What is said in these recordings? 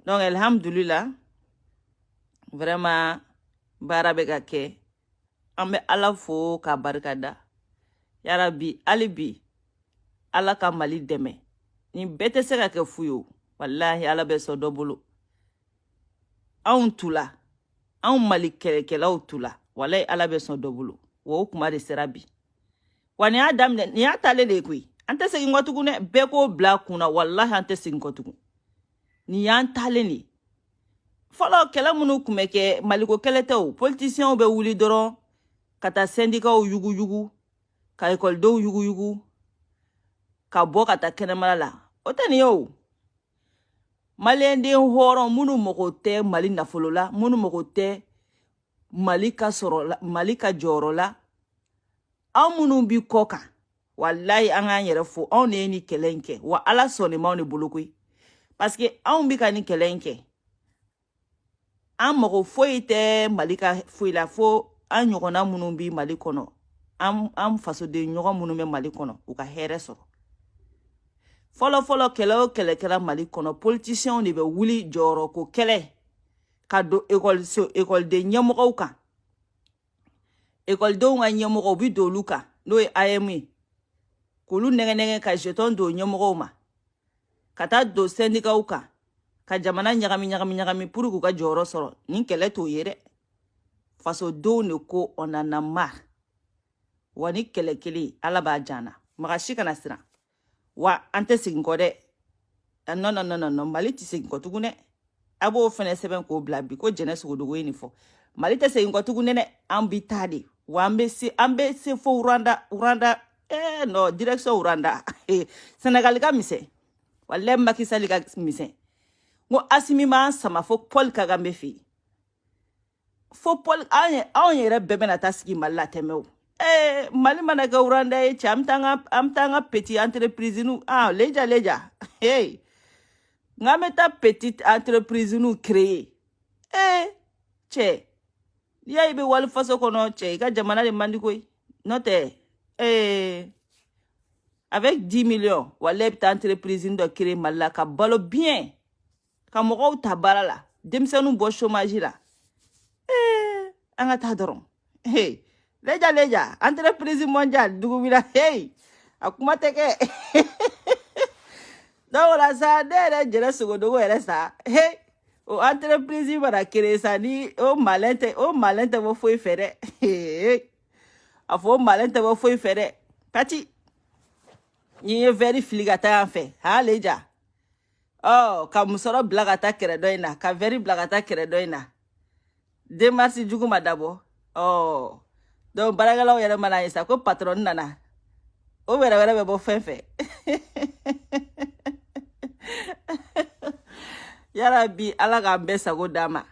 Donc alhamdulillah vraiment baara bɛ ka kɛ an bɛ ala fo ka barikada yarabi alibi ala ka mali dɛmɛ ni bɛɛ tɛ se ka kɛ fu ye wallahi ala bɛ sɔn dɔ bolo anw tula anw mali kɛlɛkɛlaw tula wallahi ala bɛ sɔn dɔ bolo wa o kuma de sera bi wa ni y'a daminɛ ni y'a tale de ye koyi an tɛ segin kɔ tugun dɛ bɛɛ k'o bila kunna wallahi an tɛ segin kɔ tugun ni y'an talen de fɔlɔ kɛlɛ minnu kun bɛ kɛ maliko kɛlɛ tɛ o politiciens bɛ wuli dɔrɔn ka taa syndicats yuguyugu ka ekɔlidenw yuguyugu ka bɔ ka taa kɛnɛmala la o tɛ nin ye o maliyɛnden hɔrɔn minnu mago tɛ mali nafolo la minnu mago tɛ mali ka sɔrɔ la mali ka jɔyɔrɔ la anw minnu bi kɔ kan wallahi an k'an yɛrɛ fo anw de ye nin kɛlɛ in kɛ wa ala sɔnni m'anw de bolo koyi parce que anw bi ka nin kɛlɛ in kɛ an mago foyi tɛ mali ka foyi la fo an ɲɔgɔnna minnu bi mali kɔnɔ an fasoden ɲɔgɔn minnu bɛ mali kɔnɔ u ka hɛrɛ sɔrɔ fɔlɔ kɛlɛ o kɛlɛ kɛra mali kɔnɔ politiciens de bɛ wuli jɔyɔrɔ ko kɛlɛ ka don ekɔliden ɲɛmɔgɔw kan ekɔlidenw ka ɲɛmɔgɔw bi don olu kan n'o ye AM ye k'olu nɛgɛnɛgɛ ka jeton don ɲɛmɔgɔw ma ka taa don syndicats kan ka jamana ɲagami pour k'u ka jɔyɔrɔ sɔrɔ nin kɛlɛ t'o ye dɛ fasodenw de ko on en a marre wa ni kɛlɛ kelen ala b'a janna maga si kana siran wa an tɛ segin kɔ dɛ non mali tɛ segin kɔ tugun dɛ a b'o fɛnɛ sɛbɛn k'o bila bi ko jɛnɛ sogodogo ye nin fɔ mali tɛ segin kɔ tugun dɛ an bi taa de wa an bɛ se fo uranda non direction uranda Senegal ka misɛn wallahi Macky Sall ka misɛn ngo Asimi ma sama fo Paul Kagame fɛ yen fo Paul anw yɛrɛ bɛɛ bɛna taa sigi mali la tɛmɛ o mali mana kɛ uranda ye cɛ an taa an ka petit entreprise nu leja hey nga bɛ taa petite entreprise nu créer cɛ n'i y'a ye i bɛ wali faso kɔnɔ cɛ i ka jamana de man di koyi n'o tɛ avec 10 millions wallahi i bɛ taa entreprise dɔ créer mali la ka balo bien ka mɔgɔw ta baara la denmisɛnninw bɔ chômage la an ka taa dɔrɔn leja entreprise mondial dugu wila a kuma tɛ kɛ donc o la sa ne yɛrɛ jɛnɛ sogodogo yɛrɛ sa o entreprise mana créer sa ni o malin tɛ bɔ foyi fɛ dɛ a fɔ o malin tɛ bɔ foyi fɛ dɛ pati ni ye verre fili ka taa yan fɛ leja ka musɔrɔ bila ka taa kɛrɛ dɔ in na ka verre bila ka taa kɛrɛ dɔ in na démarche jugu ma dabɔ donc baarakɛlaw yɛrɛ mana ye sa ko patron nana o wɛrɛ bɛ bɔ fɛn fɛ yarabi ala k'an bɛɛ sago d'a ma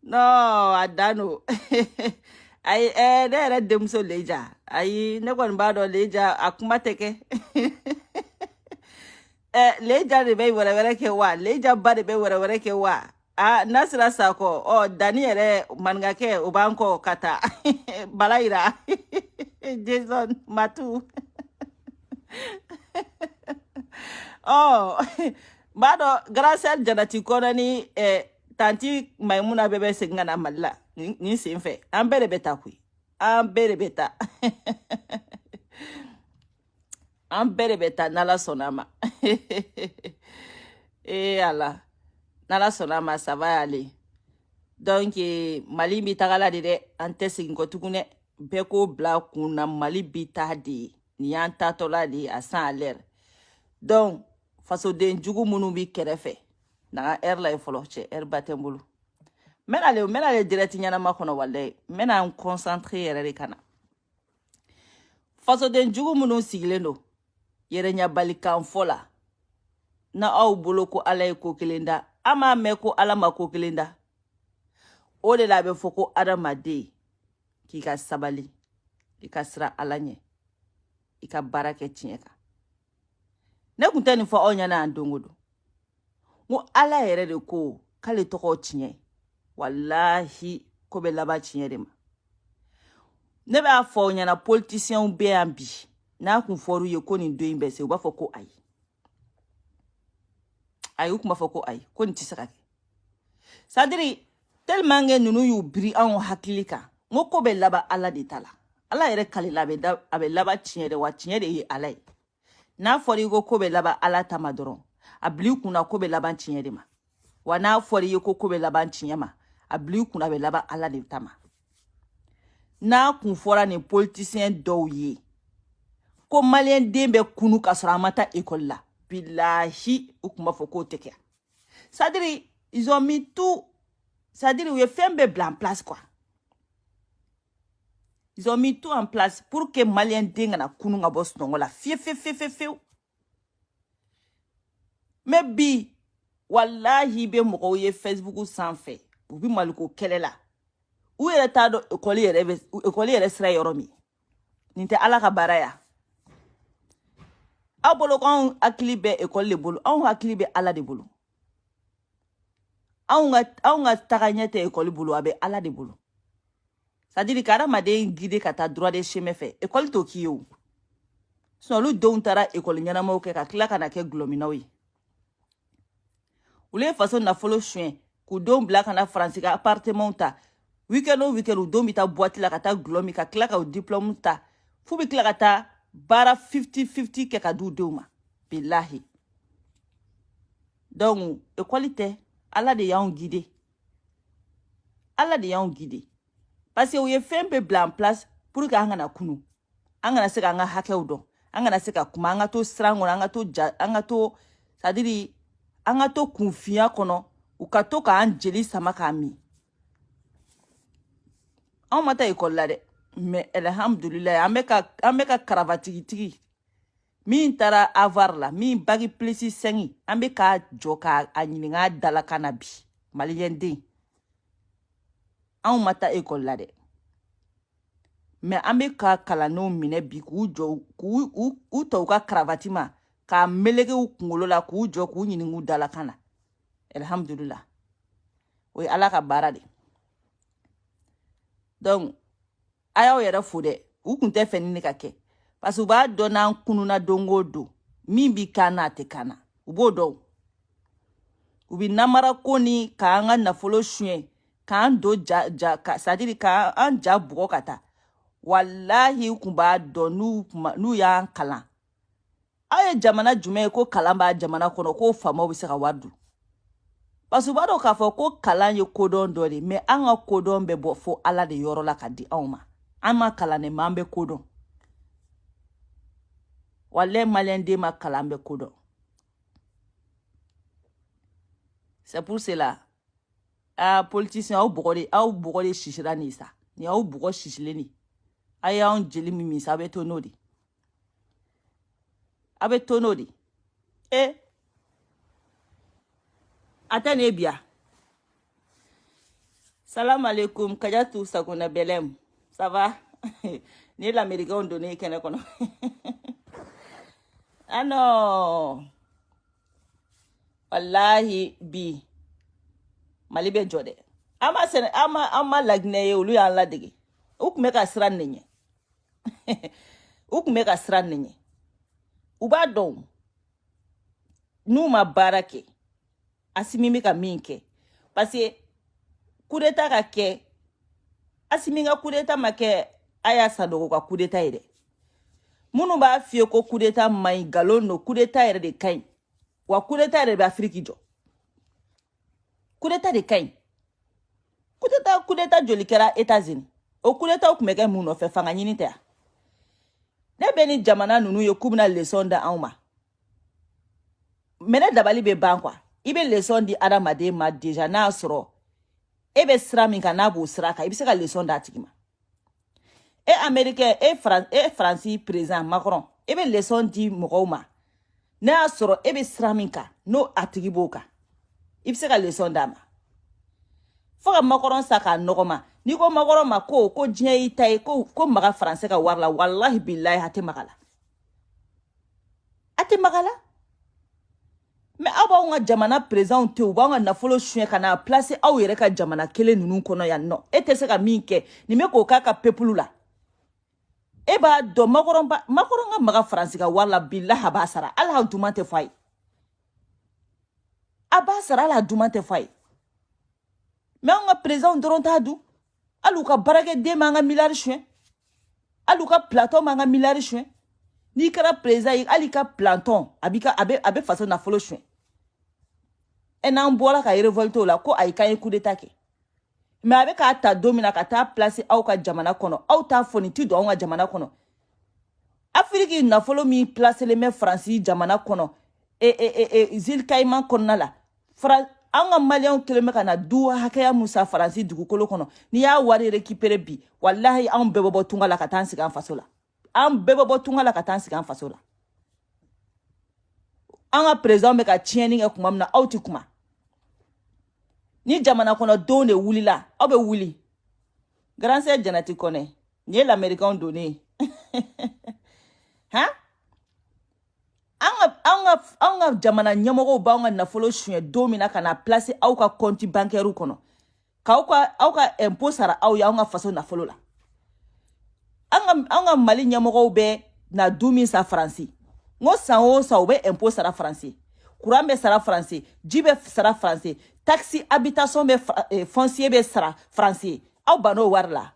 non a dan no ayi ne yɛrɛ denmuso leja ayi ne kɔni b'a dɔn leja a kuma tɛ kɛ leja de bɛ wɛrɛ kɛ wa leja ba de bɛ wɛrɛ kɛ wa Nasira Sakɔ Dani yɛrɛ maninkakɛ o b'an kɔ ka taa Bala Yira Jason Matu b'a dɔn Gracel Janati Kɔnɛ ni tanti Maimuna bɛɛ bɛ segin ka na Mali la nin sen fɛ an bɛɛ de bɛ taa koyi an bɛɛ de bɛ taa an bɛɛ de bɛ taa n'Ala sɔnna a ma Ala n'Ala sɔnna a ma ça va aller donc Mali bi tagala de dɛ an tɛ segin kɔ tugun dɛ bɛɛ k'o bila kun na Mali bi taa de nin y'an taatɔla de a sans alerte donc fasoden jugu minnu bi kɛrɛfɛ na heure la fɔlɔ cɛ heure ba tɛ n bolo n bɛna ale direct ɲɛnama kɔnɔ wallahi n bɛna n concentré yɛrɛ de ka na fasoden jugu minnu sigilen don yɛrɛɲabalikan fɔ la na aw bolo ko ala ye ko kelen da an m'a mɛn ko ala ma ko kelen da o de la a bɛ fɔ ko adamaden k'i ka sabali i ka sira ala ɲɛ i ka baara kɛ tiɲɛ kan ne kun tɛ nin fɔ aw ɲɛna yan don o don ngo ala yɛrɛ de ko k'ale tɔgɔ tiɲɛ wallahi ko bɛ laban tiɲɛ de ma ne b'a fɔ aw ɲɛna politiciens bɛ yan bi n'a kun fɔr'u ye ko nin don in bɛ se u b'a fɔ ko ayi ay u kuma fɔ ko ay ko nin tɛ se ka kɛ sadiri tellement que nunu y'u biri anw hakili kan ngo ko bɛ laban ala de ta la ala yɛrɛ kalila a bɛ laban tiɲɛ de wa tiɲɛ de ye ala ye n'a fɔra i ko bɛ laban ala ta ma dɔrɔn a bila i kunna ko bɛ laban tiɲɛ de ma wa n'a fɔra i ko bɛ laban tiɲɛ ma a bila i kunna a bɛ laban ala de ta ma n'a kun fɔra nin politicien dɔw ye ko malien den bɛ kunu ka sɔrɔ a ma taa école la bilahi u kun b'a fɔ k'o tɛ kɛ sadiri ils ont mis tout c'est-à-dire u ye fɛn bɛɛ bila en place quoi ils ont mis tout en place pour que malien den kana kunu ka bɔ sunɔgɔ la fiyewu mais bi wallahi bɛ mɔgɔw ye Facebook sanfɛ u bi maliko kɛlɛ la u yɛrɛ t'a dɔn école yɛrɛ sira yɔrɔ min nin tɛ ala ka baara ya aw bolo k'anw hakili bɛ école de bolo anw hakili bɛ ala de bolo anw ka taga ɲɛ tɛ école bolo a bɛ ala de bolo c'est-à-dire ka hadamaden guider ka taa droit de chemin fɛ école t'o k'i ye o sinon olu denw taara école ɲɛnamaw kɛ ka tila ka na kɛ gulɔminaw ye olu ye faso nafolo suɲɛ k'u denw bila ka na faransi ka appartement ta weekend o weekend u denw bɛ taa boîte la ka taa gulɔ min ka tila ka o diplôme ta f'u bɛ tila ka taa baara 50-50 kɛ ka d'u denw ma bilahi donc école tɛ ala de y'anw guider ala de y'anw guider parce que u ye fɛn bɛɛ bila en place pour que an kana kunu an kana se k'an ka hakɛw dɔn an kana se ka kuma an ka to siran kɔnɔ an ka to c'est-à-dire an ka to kunfiya kɔnɔ u ka to k'an jeli sama k'a min anw ma taa école la dɛ mais alhamdulillah an bɛ ka karavatigi min taara avoir la min bagi plus 5 an bɛ ka jɔ k'a ɲininka dala kana bi malien den anw ma taa école la dɛ mais an bɛ ka kalandenw minɛ bi k'u jɔ k'u ta u ka karavati ma k'a melege u kunkolo la k'u jɔ k'u ɲininka u dala kana alhamdulillah o ye ala ka baara de donc a y'aw yɛrɛ fo dɛ u kun tɛ fɛ ni ne ka kɛ parce que u b'a dɔn n'an kununa don o don min b'i kan n'a tɛ kan na u b'o dɔn u bɛ namara ko ni k'an ka nafolo suɲɛ k'an don c'est-à-dire k'an ja bugɔ ka taa wallahi u kun b'a dɔn n'u y'an kalan aw ye jamana jumɛn ye ko kalan b'a jamana kɔnɔ ko faamaw bɛ se ka wari dun parce que u b'a dɔn k'a fɔ ko kalan ye kodɔn dɔ de mais an ka kodɔn bɛ bɔ fo ala de yɔrɔ la ka di anw ma an ma kalan de mais an bɛ kodɔn wallahi malien den ma kalan an bɛ kodɔn c'est pour cela politicien aw bugɔ de sisira nin sa ni aw bugɔ sisilen nin a y'anw jeli min sa a bɛ to n'o de a bɛ to n'o de a tɛ ne biya salam alaikum Kajatu Sakuna Belem ça va ni l'américain donné kɛnɛ kɔnɔ ah non wallahi bi mali bɛ jɔ dɛ an ma laginɛ ye olu y'an ladege u kun bɛ ka siran ne ɲɛ u kun bɛ ka siran ne ɲɛ u b'a dɔn n'u ma baara kɛ Asimi bɛ ka min kɛ parce que coup d'état ka kɛ Asimi ka coup d'état ma kɛ Aya Sadogo ka coup d'état ye dɛ minnu b'a f'i ye ko coup d'état man ɲi nkalon don coup d'état yɛrɛ de ka ɲi wa coup d'état yɛrɛ de bɛ Afiriki jɔ coup d'état de ka ɲi coup d'état joli kɛra États-Unis o coup d'état tun bɛ kɛ mun nɔfɛ fanga ɲini tɛ yan ne bɛ ni jamana ninnu ye k'u bɛna leçon da anw ma mais ne dabali bɛ ban quoi i bɛ leçon di adamaden ma déjà n'a sɔrɔ e bɛ sira min kan n'a b'o sira kan i bɛ se ka leçon d'a tigi ma américain Faransi président Macron e bɛ leçon di mɔgɔw ma n'a y'a sɔrɔ e bɛ sira min kan n'o a tigi b'o kan i bɛ se ka leçon d'a ma fo ka Macron sa k'a nɔgɔma n'i ko Macron ma ko diɲɛ y'i ta ye ko maga Faransɛ ka wari la wallahi billahi a tɛ maga la a tɛ maga la mais aw b'anw ka jamana président te u b'anw ka nafolo suɲɛ ka na place aw yɛrɛ ka jamana kelen ninnu kɔnɔ yan nɔ e tɛ se ka min kɛ nin bɛ k'o k'a ka peuple la e b'a dɔn Macron ka maga Faransi ka wari la billahi a b'a sara hali a duman tɛ fɔ a ye aba sara la duma te fay mais on a président dɔrɔn t'a dun hali u ka baarakɛden m'an ka miliyari suɲɛ hali u ka plateau m'an ka miliyari suɲɛ n'i kɛra président ye hali ka planton a bɛ faso nafolo suɲɛ n'an bɔra ka révolte o la ko ayi k'an ye coup d'état kɛ mais a bɛ k'a ta don min na ka taa place aw ka jamana kɔnɔ aw t'a fɔ nin ti don anw ka jamana kɔnɔ Afrique nafolo min placelen bɛ Faransi jamana kɔnɔ Îles Caïmans kɔnɔna la an ka maliyɛnw kelen bɛ ka na du hakɛya mun sa Faransi dugukolo kɔnɔ n'i y'a wari récupérer bi walahi anw bɛɛ bɛ bɔ tunga la ka taa an sigi an faso la an bɛɛ bɛ bɔ tunga la ka taa an sigi an faso la an ka président bɛ ka tiɲɛni kɛ kuma min na aw ti kuma ni jamana kɔnɔ don de wulila aw bɛ wuli grand sœur Janati Kone ni ye l'américain donné hein an ka jamana ɲɛmɔgɔw b'an ka nafolo suɲɛ don min na ka na place aw ka compte bancaire kɔnɔ k'aw ka impôt sara aw ye an ka faso nafolo la an ka Mali ɲɛmɔgɔw bɛ na du min sa Faransi ngo san o san u bɛ impôt sara Faransi courant bɛ sara Faransi ji bɛ sara Faransi taxe habitation bɛ foncier bɛ sara Faransi aw ban'o wari la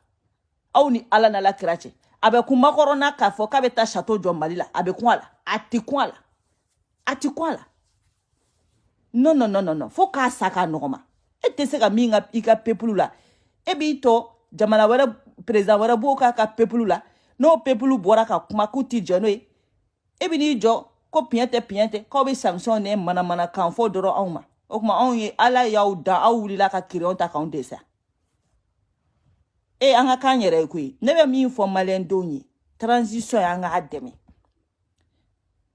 aw ni Ala n'Ala kira cɛ a bɛ kun makɔrɔna k'a fɔ k'a bɛ taa château jɔ Mali la a bɛ kun a la a ti kun a la a ti kun a la non fo k'a sa k'a nɔgɔma e tɛ se ka min ka i ka peuple la e b'i tɔ jamana wɛrɛ président wɛrɛ b'o k'a ka peuple la n'o peuple bɔra ka kuma k'u ti jɛ n'o ye e bɛ n'i jɔ ko piɲɛ tɛ k'aw bɛ sanction ne manamana kan fɔ dɔrɔn anw ma o kuma anw ye Ala y'aw dan aw wulila ka kirinw ta k'anw dɛsɛ an ka kan yɛrɛ ye koyi ne bɛ min fɔ maliyɛndenw ye transition y'an ka dɛmɛ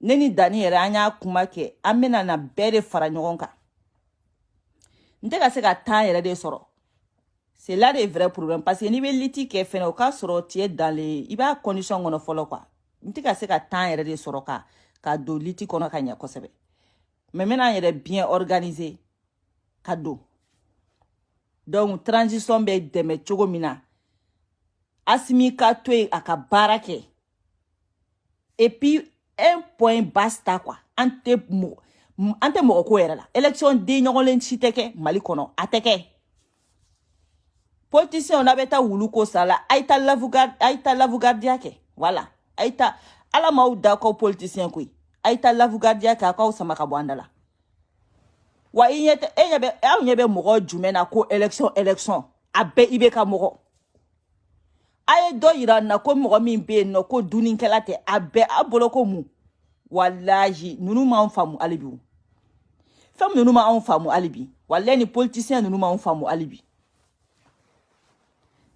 ne ni Dani yɛrɛ an y'a kuma kɛ an bɛna na bɛɛ de fara ɲɔgɔn kan n tɛ ka se ka temps yɛrɛ de sɔrɔ c'est là le vrai problème parce que n'i bɛ liti kɛ fɛnɛ o ka sɔrɔ tu es dans les i b'a condition kɔnɔ fɔlɔ quoi n tɛ ka se ka temps yɛrɛ de sɔrɔ ka don liti kɔnɔ ka ɲɛ kosɛbɛ mais n bɛna n yɛrɛ bien organiser ka don donc transition bɛ dɛmɛ cogo min na Assimi ka to yen a ka baara kɛ et puis un point basta quoi an tɛ mɔgɔ ko yɛrɛ la élection den ɲɔgɔnlen si tɛ kɛ Mali kɔnɔ a tɛ kɛ politiciens n'a bɛ taa wulu ko sa la a ye taa lavugardiya kɛ voilà a ye taa Ala m'aw da k'aw politicien koyi a ye taa lavugardiya kɛ a k'aw sama ka bɔ an da la wa aw ɲɛ bɛ mɔgɔ jumɛn na ko élection a bɛɛ i bɛ ka mɔgɔ a ye dɔ yira na ko mɔgɔ min bɛ yen nɔ ko duninkɛla tɛ a bɛɛ a bolo ko mun walahi ninnu m'anw faamu hali bi fɛn ninnu m'anw faamu hali bi walahi ni politicien ninnu m'anw faamu hali bi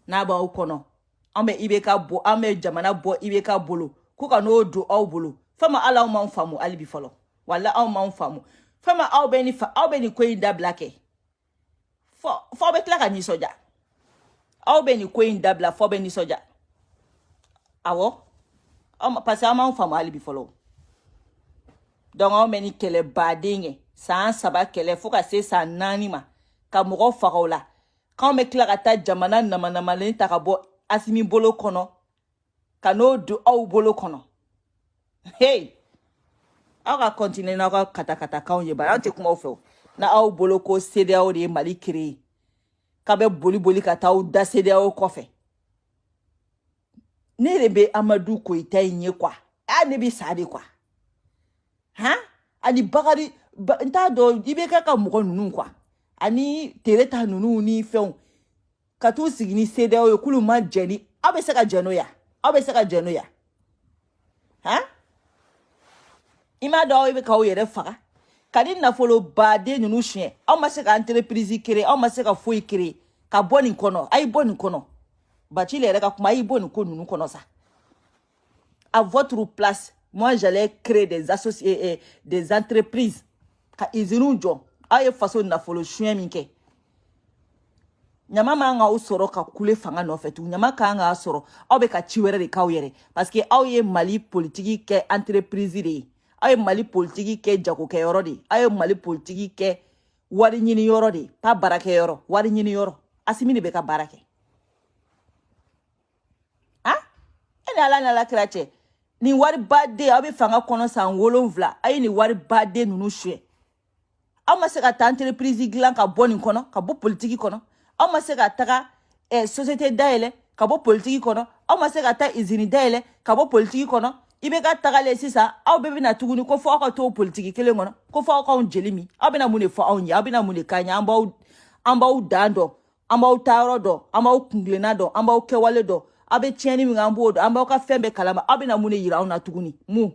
n'a b'aw kɔnɔ an bɛ IBK bɔ an bɛ jamana bɔ IBK bolo ko ka n'o don aw bolo fɛn ma hali aw m'anw faamu hali bi fɔlɔ walahi aw m'anw faamu fɛn ma aw bɛ nin ko in dabila kɛ fɔ aw bɛ tila ka nisɔndiya aw bɛ nin ko in dabila fɔ aw bɛ nisɔndiya awɔ parce que aw m'anw faamu hali bi fɔlɔ donc aw bɛ nin kɛlɛ baden kɛ san 3 kɛlɛ fo ka se san 4 ma ka mɔgɔ faga o la k'anw bɛ tila ka taa jamana namanamalen ta ka bɔ Assimi bolo kɔnɔ ka n'o don aw bolo kɔnɔ hey aw ka continuer n'aw ka katakatakanw ye bari an tɛ kuma aw fɛ o na aw bolo ko CEDEAO de ye Mali créé k'a bɛ boli ka taa aw da CEDEAO kɔfɛ ne de bɛ Amadu Koyita in ye quoi ne bɛ sa de quoi han ani Bakari n t'a dɔn i bɛ kɛ ka mɔgɔ ninnu quoi ani Tereta ninnu ni fɛnw ka t'u sigi ni CEDEAO ye k'olu ma jɛ ni aw bɛ se ka jɛ n'o ye aw bɛ se ka jɛ n'o ye han i m'a dɔn aw bɛ k'aw yɛrɛ faga ka di nafolo baden ninnu suɲɛ aw ma se ka entreprise créer aw ma se ka foyi créer ka bɔ nin kɔnɔ a ye bɔ nin kɔnɔ Bacili yɛrɛ ka kuma a ye bɔ nin ko ninnu kɔnɔ sa à votre place moi j'allais créer des entreprises ka usines jɔ aw ye faso nafolo suɲɛ min kɛ ɲama man k'aw sɔrɔ ka kule fanga nɔfɛ tugun ɲama kan k'a sɔrɔ aw bɛ ka ci wɛrɛ de k'aw yɛrɛ parce que aw ye Mali politique kɛ entreprise de ye aw ye Mali politique kɛ jagokɛyɔrɔ de ye aw ye Mali politique kɛ wari ɲiniyɔrɔ de ye pas baarakɛyɔrɔ wari ɲiniyɔrɔ Assimi de bɛ ka baara kɛ han e ni Ala n'Ala kira cɛ nin wari baden aw bɛ fanga kɔnɔ san 7 aw ye nin wari baden ninnu suɲɛ aw ma se ka taa entreprise dilan ka bɔ nin kɔnɔ ka bɔ politiki kɔnɔ aw ma se ka taga société dayɛlɛ ka bɔ politiki kɔnɔ aw ma se ka taa usine dayɛlɛ ka bɔ politiki kɔnɔ i bɛ ka tagalen sisan aw bɛɛ bɛna tuguni ko fɔ aw ka to politiki kelen kɔnɔ ko fɔ aw k'anw jeli min aw bɛna mun de fɔ anw ye aw bɛna mun de k'an ye an b'aw dan dɔn an b'aw taayɔrɔ dɔn an b'aw kungilenna dɔn an b'aw kɛwale dɔn aw bɛ tiɲɛni min an b'o dɔn an b'aw ka fɛn bɛɛ kalama aw bɛna mun de yira anw na tuguni mun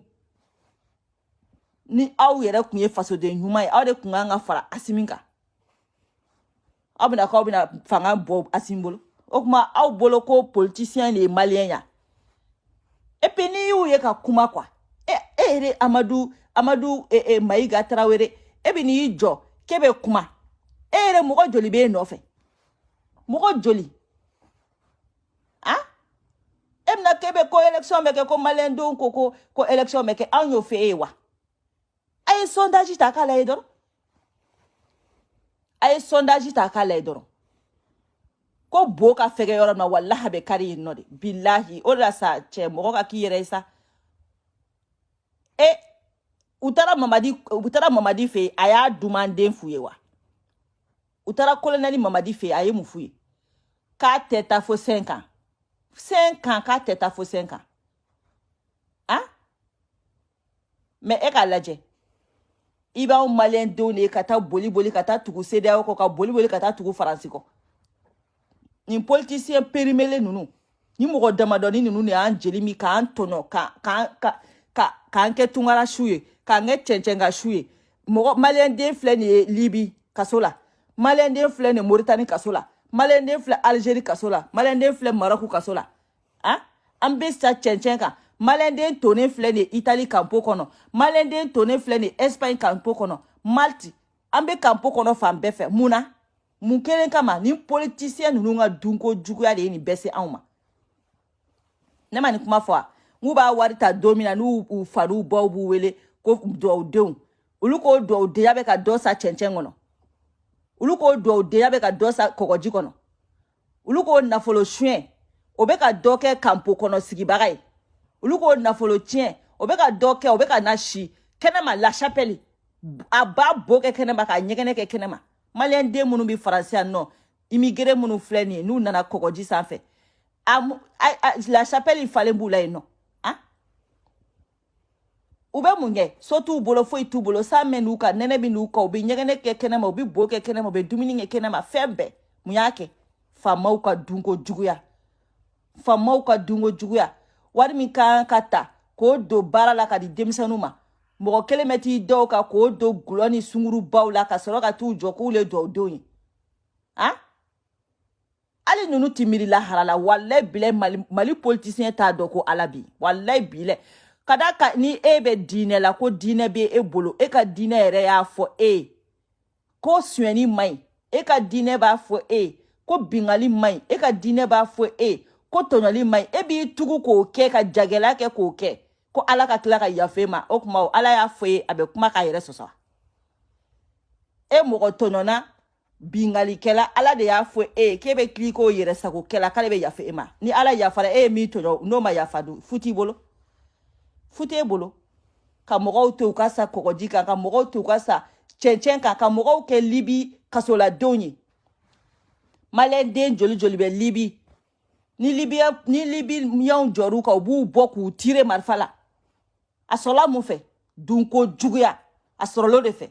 ni aw yɛrɛ kun ye fasoden ɲuman ye aw de kun kan ka fara Asimi kan aw bɛna k'aw bɛna fanga bɔ Asimi bolo o kuma aw bolo ko politicien de ye malien ya et puis ni y'u ye ka kuma quoi yɛrɛ Amadu Mayiga Tarawele e bɛ n'i jɔ k'e bɛ kuma e yɛrɛ mɔgɔ joli b'e nɔfɛ mɔgɔ joli e bɛna k'e bɛ ko élection bɛ kɛ ko malien denw ko élection bɛ kɛ anw y'o fɛ e ye wa a ye sondage ta k'a lajɛ dɔrɔn a ye sondage ta k'a lajɛ dɔrɔn ko bo ka fɛgɛ yɔrɔ min na walahi a bɛ kari yen nɔ de bilahi o de la sa cɛ mɔgɔ ka k'i yɛrɛ ye sa u taara Mamadi fɛ yen a y'a dumanden f'u ye wa u taara colonel Mamadi fɛ yen a ye mun f'u ye k'a tɛ taa fo 5 ans 5 ans k'a tɛ taa fo 5 ans mais e k'a lajɛ i b'anw malien denw de ka taa boli ka taa tugu CEDEAO kɔ ka boli ka taa tugu Faransi kɔ nin politicien périmé ninnu ni mɔgɔ damadɔni ninnu de y'an jeli min k'an tɔnɔ k'an kɛ tungara su ye k'an kɛ cɛncɛn ka su ye mɔgɔ malien den filɛ nin ye Libi kaso la malien den filɛ nin Mauritanie kaso la malien den filɛ Algérie kaso la malien den filɛ Maroc kaso la an bɛ sa cɛncɛn kan malien den tonen filɛ nin Italie campo kɔnɔ malien den tonen filɛ nin Espagne campo kɔnɔ Malte an bɛ campo kɔnɔ fan bɛɛ fɛ mun na mun kelen kama ni politicien ninnu ka dunko juguya de ye nin bɛɛ se anw ma ne ma nin kuma fɔ a n'u b'a wari ta don min na n'u fariw baw b'u wele ko duwawudenw olu k'o duwawudenya bɛ ka dɔ sa cɛncɛn kɔnɔ olu k'o duwawudenya bɛ ka dɔ sa kɔgɔji kɔnɔ olu k'o nafolo suɲɛ o bɛ ka dɔ kɛ campo kɔnɔ sigibaga ye olu k'o nafolo tiɲɛ o bɛ ka dɔ kɛ o bɛ ka na si kɛnɛma La Chapelle a b'a bo kɛ kɛnɛma ka ɲɛgɛnɛ kɛ kɛnɛma malien den minnu bɛ Faransi yan nɔ immigré minnu filɛ nin ye n'u nana kɔgɔji sanfɛ La Chapelle falen b'u la yen nɔ u bɛ mun kɛ so t'u bolo foyi t'u bolo san mɛ n'u kan nɛnɛ bɛ n'u kan u bɛ ɲɛgɛnɛ kɛ kɛnɛma u bɛ bo kɛ kɛnɛma u bɛ dumuni kɛ kɛnɛma fɛn bɛɛ mun y'a kɛ faamaw ka dunko juguya wari min kan ka ta k'o don baara la ka di denmisɛnninw ma mɔgɔ kelen bɛ t'i dɔw kan k'o don gulɔ ni sungurubaw la ka sɔrɔ ka t'u jɔ k'u le duwawudenw ye hali ninnu ti miiri lahara la walayi bilɛ Mali politicien t'a dɔn ko Ala bi walayi bilɛ ka da kan ni e bɛ diinɛ la ko diinɛ bɛ e bolo e ka diinɛ yɛrɛ y'a fɔ e ye ko suɲɛni man ɲi e ka diinɛ b'a fɔ e ye ko bingali man ɲi e ka diinɛ b'a fɔ e ye ko tɔɲɔli man ɲi e b'i tugu k'o kɛ ka jagɛlɛya kɛ k'o kɛ ko Ala ka tila ka yafa e ma o tuma Ala y'a fɔ ye a bɛ kuma k'a yɛrɛ sɔsɔ e mɔgɔ tɔɲɔna bingalikɛla Ala de y'a fɔ e ye k'e bɛ tili k'o yɛrɛ sagokɛla k'ale bɛ yafa e ma ni Ala yafara e ye min tɔɲɔ n'o ma yafa dun fu t'i bolo ka mɔgɔw to u ka sa kɔgɔji kan ka mɔgɔw to u ka sa cɛncɛn kan ka mɔgɔw kɛ Libi kasoladenw ye malien den joli bɛ Libi ni Libiyɛnw jɔr'u kan u b'u bɔ k'u tire marifa la a sɔrɔla mun fɛ dunko juguya a sɔrɔla o de fɛ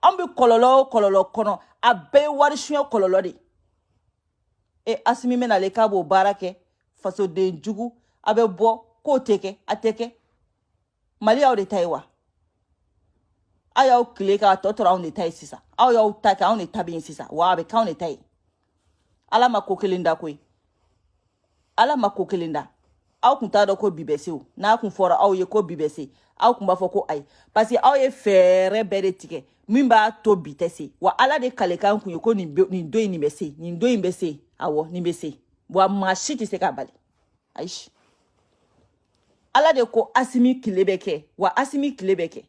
an bɛ kɔlɔlɔ o kɔlɔlɔ kɔnɔ a bɛɛ ye wari suɲɛ kɔlɔlɔ de Asimi bɛna ale k'a b'o baara kɛ fasoden jugu a bɛ bɔ k'o tɛ kɛ a tɛ kɛ Mali y'aw de ta ye wa aw y'aw tile k'a tɔ tora anw de ta ye sisan aw y'aw ta kɛ anw de ta bɛ yen sisan wa a bɛ k'anw de ta ye Ala ma ko kelen da koyi Ala ma ko kelen da aw kun t'a dɔn ko bi bɛ se o n'a kun fɔra aw ye ko bi bɛ se aw kun b'a fɔ ko ayi parce que aw ye fɛɛrɛ bɛɛ de tigɛ min b'a to bi tɛ se wa Ala de kalekan kun ye ko nin don in nin bɛ se nin don in bɛ se awɔ nin bɛ se wa maa si tɛ se k'a bali ayi Ala de ko Asimi tile bɛ kɛ wa Asimi tile bɛ kɛ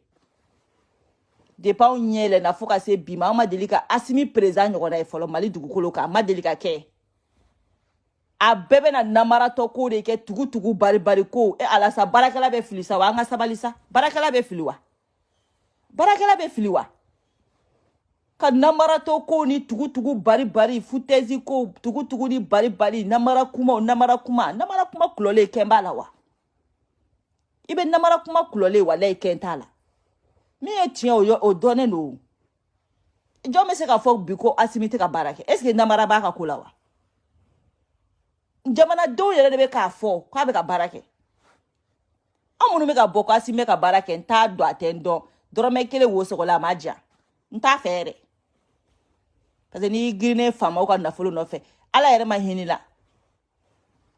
depuis anw ɲɛ yɛlɛnna fo ka se bi ma an ma deli ka Asimi président ɲɔgɔnna ye fɔlɔ Mali dugukolo kan a ma deli ka kɛ a bɛɛ bɛna namaratɔ ko de kɛ tugu bari ko Ala sa baarakɛla bɛ fili sa wa an ka sabali sa baarakɛla bɛ fili wa ka namarato ko ni tugu bari futezi ko tugu ni bari namara kuma kulole kembala wa ibe namara kuma kulole wala kentala mi e tien o donne no jo me se ka fo biko asimite ka barake est ce que namara ba ka kula wa jamana do yere de be ka fo kwa be ka barake amunu me ka boko asime ka barake nta do atendo dorome kele wo se ko la maja nta fere parce que ni grine fama ko na fulu no fe ala yere ma hinila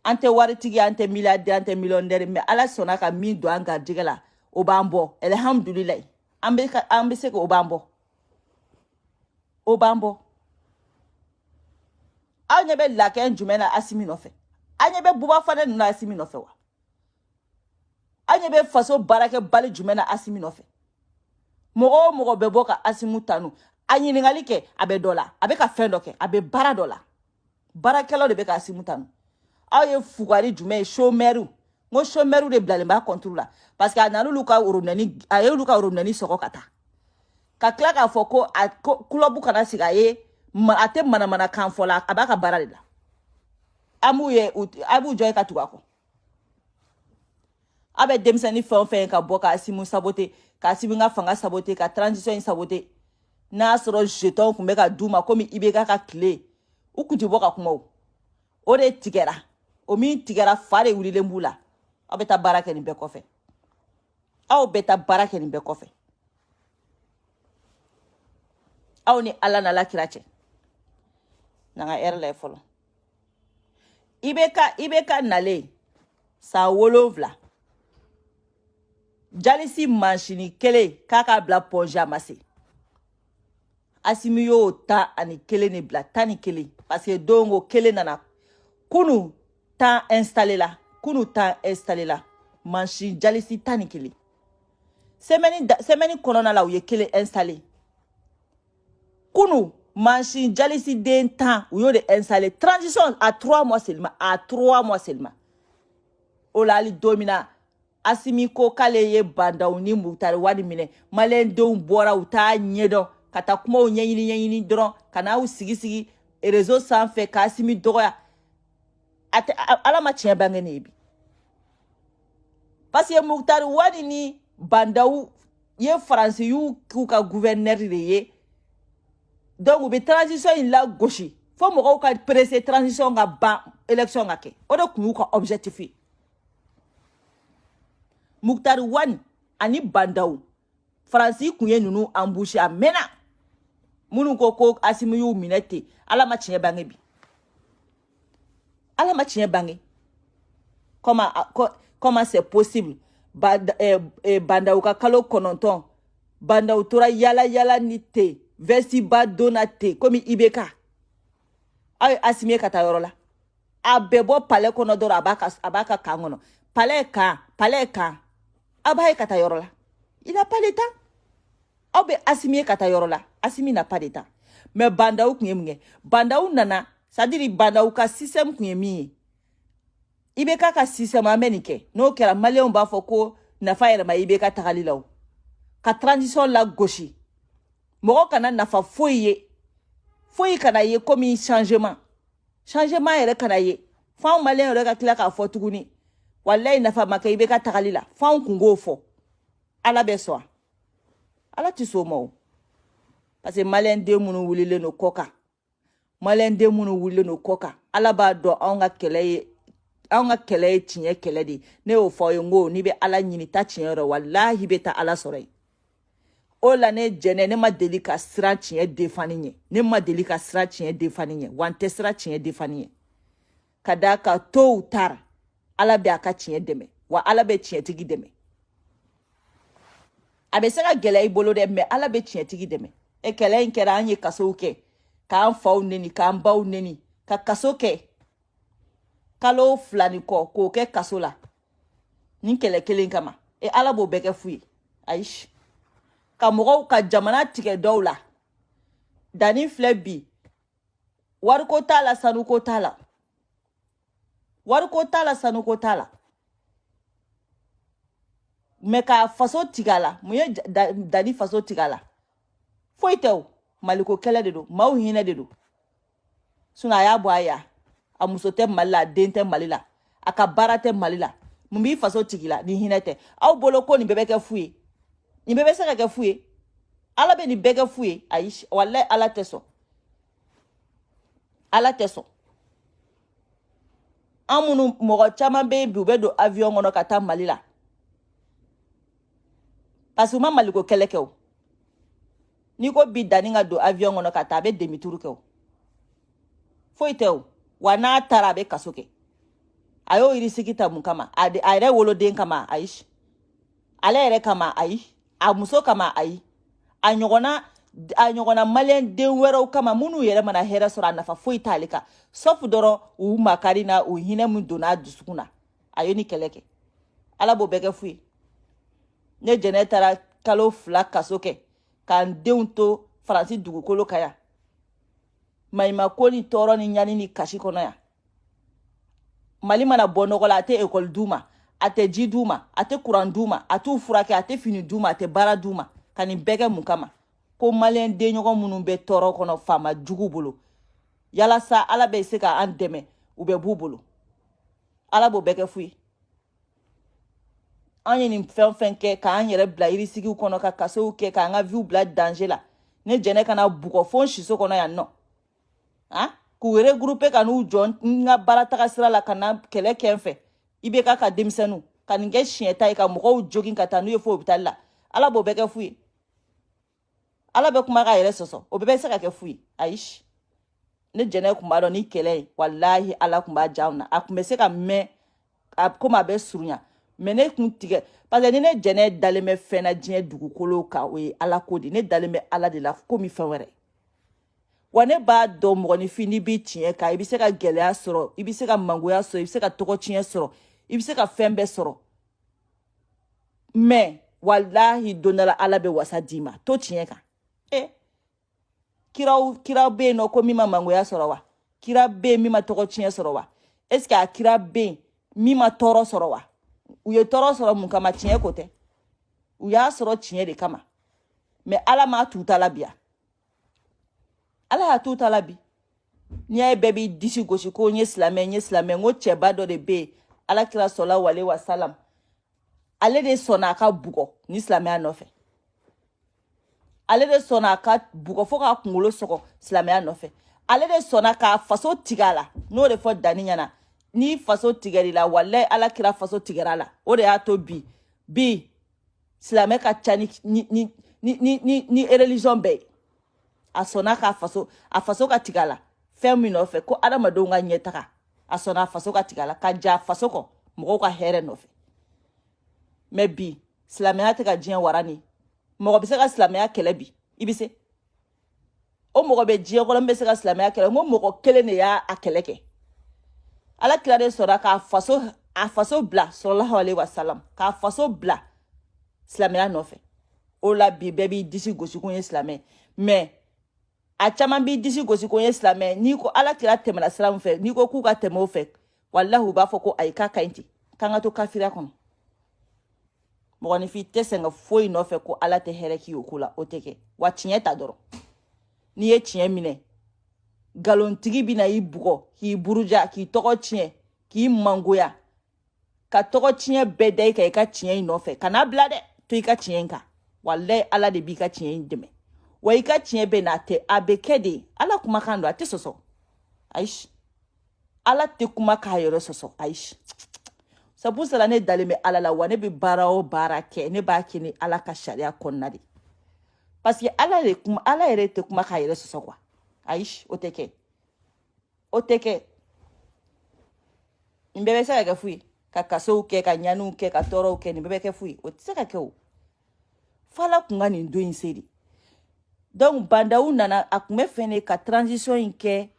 ante waritigi ante milliardaire ante millionnaire mais ala sona ka min do anga digala o bambo alhamdulillah ambe se ko o bambo anya be la ken jumena asimi no fe anya be buba fane no asimi no fe wa anya be faso barake bali jumena asimi no fe mogo be boka asimu tanu anyi ningali ke abe dola abe ka fendo ke abe bara dola barakelo de be ka asimu tanu aye fugari jume shomeru ngo shomeru de blalemba contrôle parce que ananu luka urunani aye luka urunani soko kata ka kla ka foko kulobu kana sigaye ate mana kan fola abaka bara de la abu joy ka tuako abe demsani fon ka boka asimu sabote ka asimu nga fanga sabote ka transition sabote na soro jeton kumbe ka duma komi ibeka ka clé ukuti boka kuma o de tigera o min tigera fare wulile mbula abeta barake ni be kofe aw beta barake ni be kofe aw ni ala na la kirache nanga erle folo ibeka nale sa wolovla jalisi manchini kele kaka bla ponja mase asimiyo ta ani kele ni bla tani kele parce que dongo kele nana kunu ta installé la manchi jalisi tani kele semaine konona la uye kele installé kunu manchi jalisi den temps uyo de installé transition à 3 mois seulement olali domina asimi ko kale ye banda uni mutari wadi mine malendo bora uta nyedo kata kuma o nyeyini dron kana u sigi réseau sans fait ka asimi doya ala ma tiɲɛ bange ne bi parce que mutari wadi ni banda u ye France yu ku ka gouverneur de ye donc be transition la gauche fo mo ka presser transition ga ba élection ga ke o de ku ka objectif Muktari wani ani bandau Fransi kunye nunu ambushi amena munu koko asimu yu minete ala ma tiɲɛ bange bi ala ma tiɲɛ bange comment c'est possible bandau ka kalo kononton bandau tora yala ni te vesti ba donate komi ibeka ay asimiye kata yoro la abebo pale kono doro abaka kangono pale ka abaye kata yoro la il n'a pas le temps obe asimiye kata yoro la asimi n'a pas de temps mais bandau kunyemnge bandau nana sadiri bandau ka système kunyemi ibeka ka système amenike no kera malien ba foko nafa yere ma ibeka tagalilaw ka transition la gauche moko kana nafa foyi kana ye comme changement yere kana ye fa malien yere ka kila ka fo tuguni wallahi nafa maka ibeka tagalila fa kungo fo ala beso ala tisomo parce que malien de munu wulile no koka ala ba do onga kele tiɲɛ kɛlɛ de ne y'o fɔ ye ngo ni be ala ɲini ta tiɲɛ yɔrɔ wallahi be ta ala sɔrɔ ye o la ne jɛnɛ ne ma deli ka sira tiɲɛ defani ye wan tɛ sira tiɲɛ defani ye ka da ka to tar ala be a ka tiɲɛ dɛmɛ wa ala be tiɲɛtigi dɛmɛ a be se ka gɛlɛya I bolo dɛ mais ala be tiɲɛtigi dɛmɛ e kɛlɛ in kɛra an ye kasow kɛ k'an faw neni k'an baw neni ka kaso kɛ kalo flani k'o kɛ kaso la ni kɛlɛ kelen kama e ala b'o bɛɛ kɛ fu ye ayi ka mɔgɔw ka jamana tigɛ dɔw la dani filɛ bi wariko t'a la sanuko t'a la mais ka faso tigɛ la mun ye dani faso tigɛ la foyi tɛ o maliko kɛlɛ de don maaw hinɛ de don sinon a y'a bɔ a ya a muso tɛ Mali la a den tɛ Mali la a ka baara tɛ Mali la mun b'i faso tigi la ni hinɛ tɛ aw bolo ko nin bɛɛ bɛ kɛ fu ye nin bɛɛ bɛ se ka kɛ fu ye Ala bɛ nin bɛɛ kɛ fu ye ayi wallahi Ala tɛ sɔn Ala tɛ sɔn an minnu mɔgɔ caman bɛ yen bi u bɛ don avion kɔnɔ ka taa Mali la parce que u ma maliko kɛlɛ kɛ o n'i ko bi danni ka don avion kɔnɔ ka taa a bɛ demi-tour kɛ o foyi tɛ o wa n'a taara a bɛ kaso kɛ a y'o irisigi ta mun kama a yɛrɛ woloden kama ayi ale yɛrɛ kama ayi a muso kama ayi a ɲɔgɔnna maliyɛn den wɛrɛw kama minnu yɛrɛ mana hɛrɛ sɔrɔ a nafa foyi t'ale kan sauf dɔrɔn u makari na u hinɛ min donna a dusukun na a ye ni kɛlɛ kɛ Ala b'o bɛɛ kɛ fu ye ne jɛnɛ taara kalo 2 kaso kɛ k'an denw to Faransi dugukolo kan yan maɲumako ni tɔɔrɔ ni ɲani ni kasi kɔnɔ yan Mali mana bɔ nɔgɔ la a tɛ école d'u ma a tɛ ji d'u ma a tɛ courant d'u ma a t'u furakɛ a tɛ fini d'u ma a tɛ baara d'u ma ka nin bɛɛ kɛ mun kama ko maliyɛn denɲɔgɔn minnu bɛ tɔɔrɔ kɔnɔ faama jugu bolo yalasa Ala bɛ se ka an dɛmɛ u bɛ b'u bolo Ala b'o bɛɛ kɛ fu ye an ye nin fɛn fɛn kɛ k'an yɛrɛ bila irisigiw kɔnɔ ka kasow kɛ k'an ka viw bila danger la ne jɛnɛ kana bugɔ fo n siso kɔnɔ yan nɔ k'u regrouper ka n'u jɔ n ka baarataga sira la ka na kɛlɛ kɛ n fɛ i bɛ ka denmisɛnninw ka nin kɛ siɲɛ ta ye ka mɔgɔw jogin ka taa n'u ye fo hôpital la Ala b'o bɛɛ kɛ fu ye Ala bɛ kuma k'a yɛrɛ sɔsɔ o bɛɛ bɛ se ka kɛ fu ye ayi ne jɛnɛ kun b'a dɔn ni kɛlɛ ye wallahi Ala kun b'a diya anw na a kun bɛ se ka mɛn komi a bɛ surunya mais ne kun tigɛ parce que ni ne jɛnɛ dalen bɛ fɛn na diɲɛ dugukolo kan o ye Ala ko de ne dalen bɛ Ala de la komi fɛn wɛrɛ wa ne b'a dɔn mɔgɔninfin n'i b'i tiɲɛ kan i bɛ se ka gɛlɛya sɔrɔ i bɛ se ka mangoya sɔrɔ i bɛ se ka tɔgɔ tiɲɛ sɔrɔ i bɛ se ka fɛn bɛɛ sɔrɔ mais wallahi don dɔ la Ala bɛ wasa d'i ma to tiɲɛ kan kiraw bɛ yen nɔ ko min ma mangoya sɔrɔ wa kira bɛ yen min ma tɔgɔ tiɲɛ sɔrɔ wa est ce que a kira bɛ yen min ma tɔɔrɔ sɔrɔ wa u ye tɔɔrɔ sɔrɔ mun kama tiɲɛ ko tɛ u y'a sɔrɔ tiɲɛ de kama mais Ala m'a t'u ta la bi Ala y'a t'u ta la bi n'i y'a ye bɛɛ b'i disi gosi ko n ye silamɛ n ko cɛba dɔ de bɛ yen Alakira sallallahu alaihi wasallam ale de sɔnna a ka bugɔ ni silamɛya nɔfɛ ale de sɔnna a ka bugɔ fo k'a kunkolo sɔgɔ silamɛya nɔfɛ ale de sɔnna k'a faso tigɛ a la n'o de fɔ danni ɲɛna ni faso tigɛr'i la wallahi Alakira faso tigɛra la o de y'a to bi silamɛ ka ca ni religion bɛɛ ye a sɔnna k'a faso ka tigɛ a la fɛn min nɔfɛ ko adamadenw ka ɲɛtaga a sɔnna a faso ka tigɛ a la ka ja faso kɔ mɔgɔw ka hɛrɛ nɔfɛ mais bi silamɛya tɛ ka diɲɛ wara ni mɔgɔ bɛ se ka silamɛya kɛlɛ bi i bɛ se o mɔgɔ bɛ diɲɛ kɔnɔ min bɛ se ka silamɛya kɛlɛ n ko mɔgɔ kelen de y'a kɛlɛ kɛ Alakira de sɔnna k'a faso bila sallallahu alaihi wasallam k'a faso bila silamɛya nɔfɛ o la bi bɛɛ b'i disi gosi ko n ye silamɛ mais a caman b'i disi gosi ko n ye silamɛ n'i ko Alakira tɛmɛna sira min fɛ n'i ko k'u ka tɛmɛ o fɛ wallahi u b'a fɔ ko ayi k'a ka ɲi ten k'an ka to kafiriya kɔnɔ mɔgɔninfin tɛ sɛgɛn foyi nɔfɛ ko Ala tɛ hɛrɛ k'i o ko la o tɛ kɛ wa tiɲɛ ta dɔrɔn n'i ye tiɲɛ minɛ nkalonitigi bɛ na i bugɔ k'i buruja k'i tɔgɔ tiɲɛ k'i mangoya ka tɔgɔ tiɲɛ bɛɛ da i kan i ka tiɲɛ in nɔfɛ kana bila dɛ to i ka tiɲɛ in kan wallahi Ala de b'i ka tiɲɛ in dɛmɛ wa i ka tiɲɛ bɛ n'a tɛ a bɛ kɛ de Ala kumakan don a tɛ sɔsɔ ayi Ala tɛ kuma k'a yɛrɛ sɔsɔ ayi sabu sala ne dalen bɛ Ala la wa ne bɛ baara o baara kɛ ne b'a kɛ ni Ala ka sariya kɔnɔna de parce que Ala yɛrɛ tɛ kuma k'a yɛrɛ sɔsɔ quoi ayi o tɛ kɛ nin bɛɛ bɛ se ka kɛ fu ye ka kasow kɛ ka ɲaniw kɛ ka tɔɔrɔw kɛ nin bɛɛ bɛ kɛ fu ye o tɛ se ka kɛ o f'Ala kun ka nin don in se de donc bandaw nana a kun bɛ fɛn de ka transition in kɛ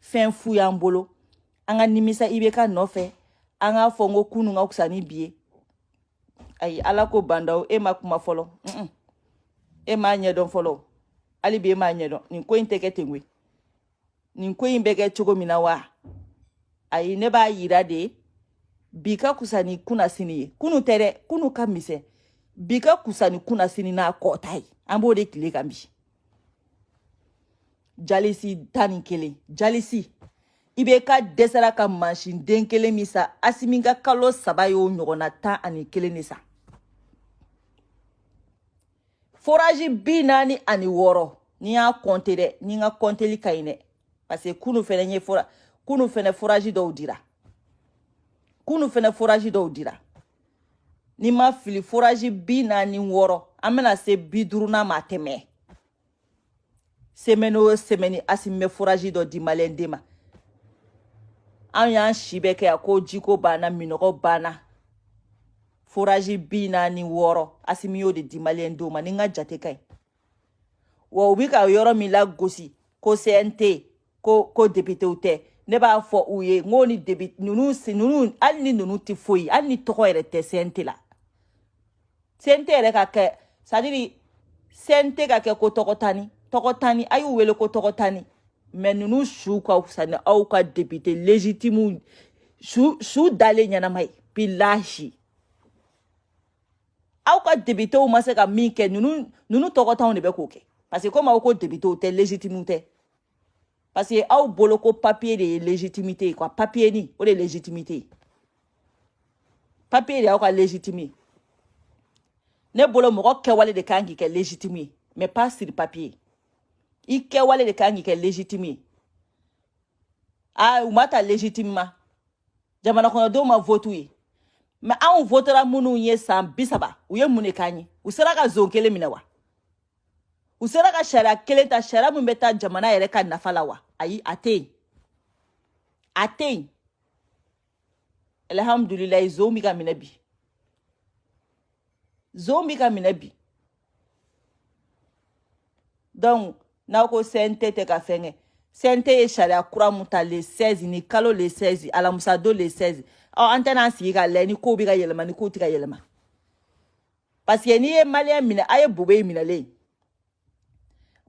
fɛn fu y'an bolo an ka nimisa IBK nɔfɛ an ka fɔ n ko kunun ka fisa ni bi ye ayi Ala ko bandaw e ma kuma fɔlɔ e m'a ɲɛdɔn fɔlɔ hali bi e m'a ɲɛdɔn nin ko in tɛ kɛ ten koyi nin ko in bɛ kɛ cogo min na wa ayi ne b'a yira de bi ka kusa ni kunna sini ye kunu tɛ dɛ kunu ka misɛn bi ka kusa ni kunna sini n'a kɔta ye an b'o de tile kan bi jalisi tani kelen jalisi ibe ka desera ka machine den kelen misa asiminga kalo saba yo ɲɔgɔnna 11 ni sa forage bi naani ani wɔɔrɔ ni y'a compter dɛ ni nga compteli ka ɲi dɛ parce que kunu fɛnɛ ye kunu fɛnɛ forage dɔw dira ni ma fili forage bi naani wɔɔrɔ an bɛna se bi duruna ma tɛmɛ semaine o semaine asimɛ forage dɔ di maliyɛn den ma an y'an si bɛɛ kɛ ko jiko banna minɔgɔ banna forage bi naani wɔɔrɔ asimi y'o de di maliyɛn denw ma ni nga jate ka ɲi wa u bi ka yɔrɔ min lagosi ko CNT ko députéw tɛ ne b'a fɔ u ye ngo ni député nunu hali ni nunu ti foyi hali ni tɔgɔ yɛrɛ tɛ CNT la CNT yɛrɛ ka kɛ c'est-à-dire CNT ka kɛ ko tɔgɔ tani a y'u wele ko tɔgɔ tani mais nunu su ka fisa ni aw ka député légitime su dalen ɲɛnama ye bilahi aw ka députéw ma se ka min kɛ nunu tɔgɔ tanw de bɛ k'o kɛ parce que comme aw ko députéw tɛ légitime tɛ parce que aw bolo ko papier de ye légitimité quoi papier ni o de ye légitimité papier de aw ka légitime ne bolo mɔgɔ kɛwale de kan k'i kɛ légitime mais pas sur papier i kɛwale de kan k'i kɛ légitime u ma ta légitime ma jamana kɔnɔdenw ma vote ye mais anw votera minnu ye san 30 u ye mun de k'an ye u sera ka zone kelen minɛ wa u sera ka sariya kelen ta sariya min bɛ taa jamana yɛrɛ ka nafa la wa ayi a tɛ yen alhamdulilayi zone bɛ ka minɛ bi donc n'aw ko CNT tɛ ka fɛn kɛ CNT ye sariya kura mun ta le 16 ni kalo le 16 alamusa don le 16 an tɛna sigi ka lajɛ ni kow bɛ ka yɛlɛma ni kow tɛ ka yɛlɛma parce que n'i ye maliyɛn minɛ a ye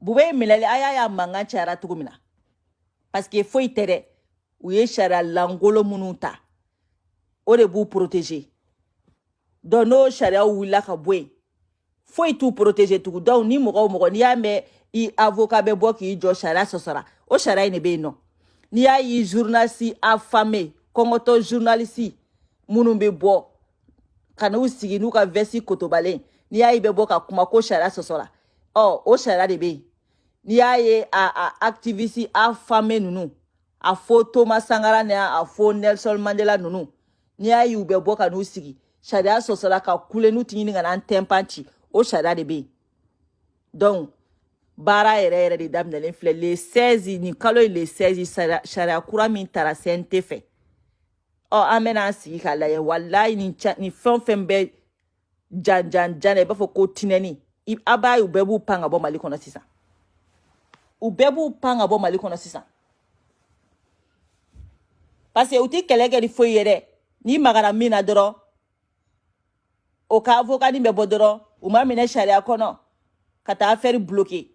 Bube minɛlen a y'a mankan cayara cogo min na parce que foyi tɛ dɛ u ye sariya langolo minnu ta o de b'u protéger donc n'o sariyaw wulila ka bɔ yen foyi t'u protéger tugun donc ni mɔgɔ o mɔgɔ n'i y'a mɛn i avocat bɛ bɔ k'i jɔ sariya sɔsɔra o sariya in de bɛ yen nɔ n'i y'a ye journaliste affamé kɔngɔtɔ journaliste minnu bɛ bɔ ka n'u sigi n'u ka vesti kotobalen n'i y'a ye bɛ bɔ ka kuma ko sariya sɔsɔra o sariya de bɛ yen n'i y'a ye a activiste affamé ninnu a fɔ Thomas Sankara ni a fɔ Nelson Mandela ninnu n'i y'a ye u bɛ bɔ ka n'u sigi sariya sɔsɔra ka kule n'u ti ɲini ka n'an tɛnpan ci o sariya de bɛ yen donc baara yɛrɛ de daminɛlen filɛ le 16 ni kalo le 16 sariya kura min tara CNT fɛ an bɛna an sigi ka lajɛ walayi ni fɛn fɛn bɛ jan i b'a fɔ ko tinɛni a b'a ye u bɛɛ b'u pan ka bɔ Mali kɔnɔ sisan parce que u ti kɛlɛ kɛ ni foyi ye dɛ ni magara min na dɔrɔn o ka avocat bɛ bɔ dɔrɔn u ma minɛ sariya kɔnɔ ka taa affaire bloquer